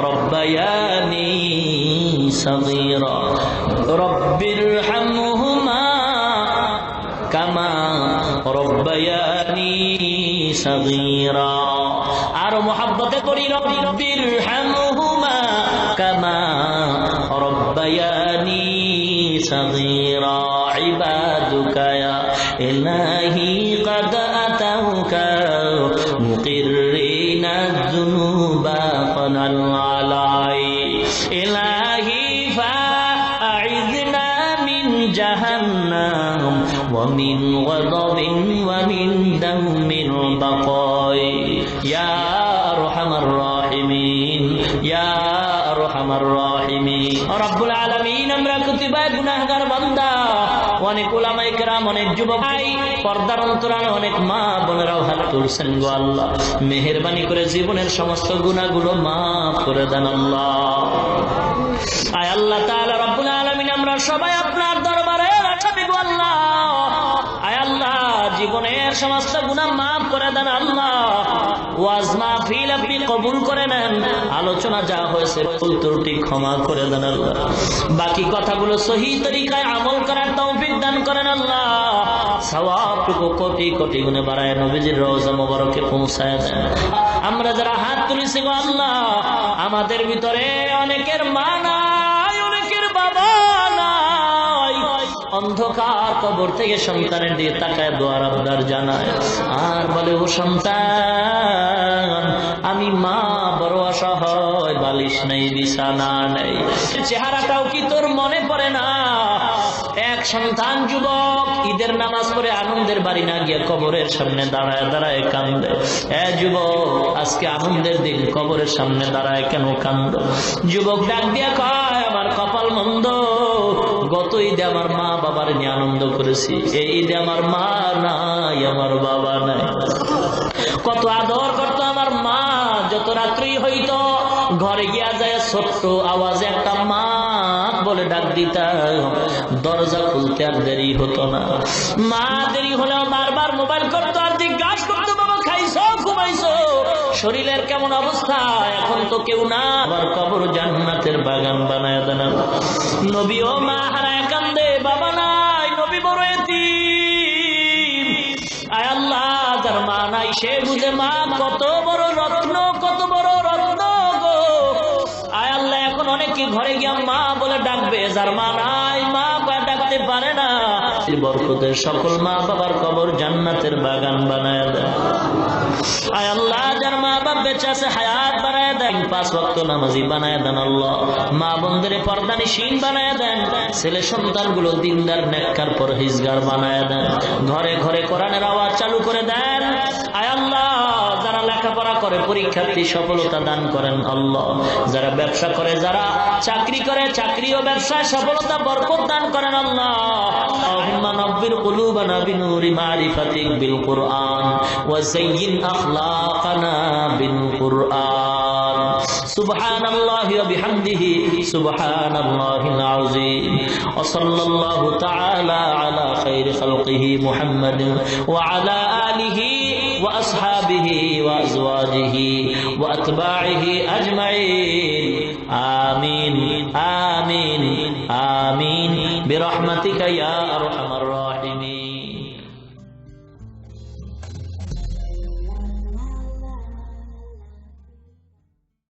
A: রব্বায়ানি সগীরা। রব্বির হামহুমা কামা রব্বায়ানি সগীরা। আর মুহাব্বতে পড়ি, রব্বির হামহুমা কামা রব্বায়ানি সগীরা। ইবাদুকা ইয়া ইলাহি قد أتوك مقرين الذنوب فنل علي إلهي فأعذنا من جهنم ومن غضب ومن دم البقاء يا أرحم الراحمين يا أرحم الراحمين رب العالمين আমরা কুতিবায় গুনাহগার বান্দা, অনেক উলামায়ে কেরাম, অনেক যুবক ভাই, পর্দার অন্তরালে অনেক মা বোনেরাও হাত তুলছেন গো আল্লাহ। মেহেরবানি করে জীবনের সমস্ত গুনাহগুলো মাফ করে দেন আল্লাহ। আয় আল্লাহ তাআলা রব্বুল আলামিন, আমরা সবাই আপনার দরবারে আসামি গো আল্লাহ। আয় আল্লাহ, জীবনের সমস্ত গুনাহ মাফ করে দেন আল্লাহ। ওয়াজ মাহফিল আপনি কবুল করে নেন, আলোচনা যা হয়েছে ভুল ত্রুটি ক্ষমা করে দেন আল্লাহ। বাকি কথাগুলো সহি তরিকায় আমল করার তৌফিক দান করেন আল্লাহ। সওয়াবটুকু কোটি কোটি গুণে বাড়ায় নবীজির রওজা মোবারকে পৌঁছায় দেন। আমরা যারা হাত তুলেছি গো আল্লাহ, আমাদের ভিতরে অনেকের মা নাই, অনেকের বাবা নাই, অন্ধকার কবর থেকে সন্তানের দিয়ে তাকায় দোয়ার আবদার জানায় আর বলে, ও সন্তান, আমি মা বড় অসহায়, বালিশ নেই, বিছানা নেই। চেহারাটাও কি তোর মনে পড়ে না? এক সন্তান যুবক ঈদের নামাজ পড়ে আনন্দের বাড়ি না গিয়া কবরের সামনে দাঁড়ায় দাঁড়ায় কান্দে। যুবক, আজকে আনন্দের দিন, কবরের সামনে দাঁড়ায় কেন কান্দ? যুবক ডাক দিয়া কয়, আমার কপাল মন্দ, গত ঈদে আমার মা বাবার নিয়ে আনন্দ করেছি, এই ঈদে আমার মা নাই, আমার বাবা নাই। কত আদর করতো আমার মা, যত রাত্রি হইতো ঘরে গিয়া যায় ছোট্ট আওয়াজে একটা মা বলে ডাক দিতা, দরজা খুলতে আর দেরি হতো না। মা দেরি হলেও বারবার মোবাইল করতো আর জিজ্ঞাসা করতো, বাবা খাইছো, ঘুমাইছো, শরীরের কেমন অবস্থা? এখন তো কেউ না, আবার কবর জান্নাতের বাগান বানায় দেন। নবী ও মা হারায় কান্দে, বাবা নাই, নবী বড় এতিম। আয় আল্লাহ, যার মা নাই সে বুঝে মা কত বড় রত্ন, কত বড় রত্ন গো। আয় আল্লাহ, এখন অনেকে ঘরে গিয়া মা বলে ডাকবে, যার মা নাই মা ডাকতে পারে না। বরকতের সকল মা বাবার কবর জান্নাতের বাগান বানায় দেন। আয় আল্লাহ, যার মা বাপ বেঁচে আছে হায়াত বানায় দেন, 5 ওয়াক্ত নামাজি বানায় দেন। আল্লাহ, মা বোনদের পর্দানিশীন বানায় দেন, ছেলে সন্তানগুলো দিনদার নেককার পরহেজগার বানায় দেন, ঘরে ঘরে কোরআনের আওয়াজ চালু করে দেন। আয় আল্লাহ, যারা লেখাপড়া করে পরীক্ষার্থী সফলতা দান করেন। আল্লাহ, যারা ব্যবসা করে, যারা চাকরি করে, চাকরি ও ব্যবসায় সফলতা বরকত দান করেন। আল্লাহ, আল্লাহুম্মা নব্বির কুলুবানা বিনুরি মারিফাতিক বিল কুরআন ওয়া যায়্যিন আখলাকানা বিল কুরআন। সুবহানাল্লাহি ওয়া বিহামদিহি সুবহানাল্লাহিল আযীম। ওয়া সাল্লাল্লাহু তাআলা আলা খাইরি খালকিহি মুহাম্মাদিন ওয়া আলা আলিহি ওয়া আসহাবিহি ওয়া আজওয়াজিহি ওয়া আতবা'iহি আজমাইন। আমিন আমিন আমিন বিরহমাতিকা ইয়া আরহামার রাহিমিন।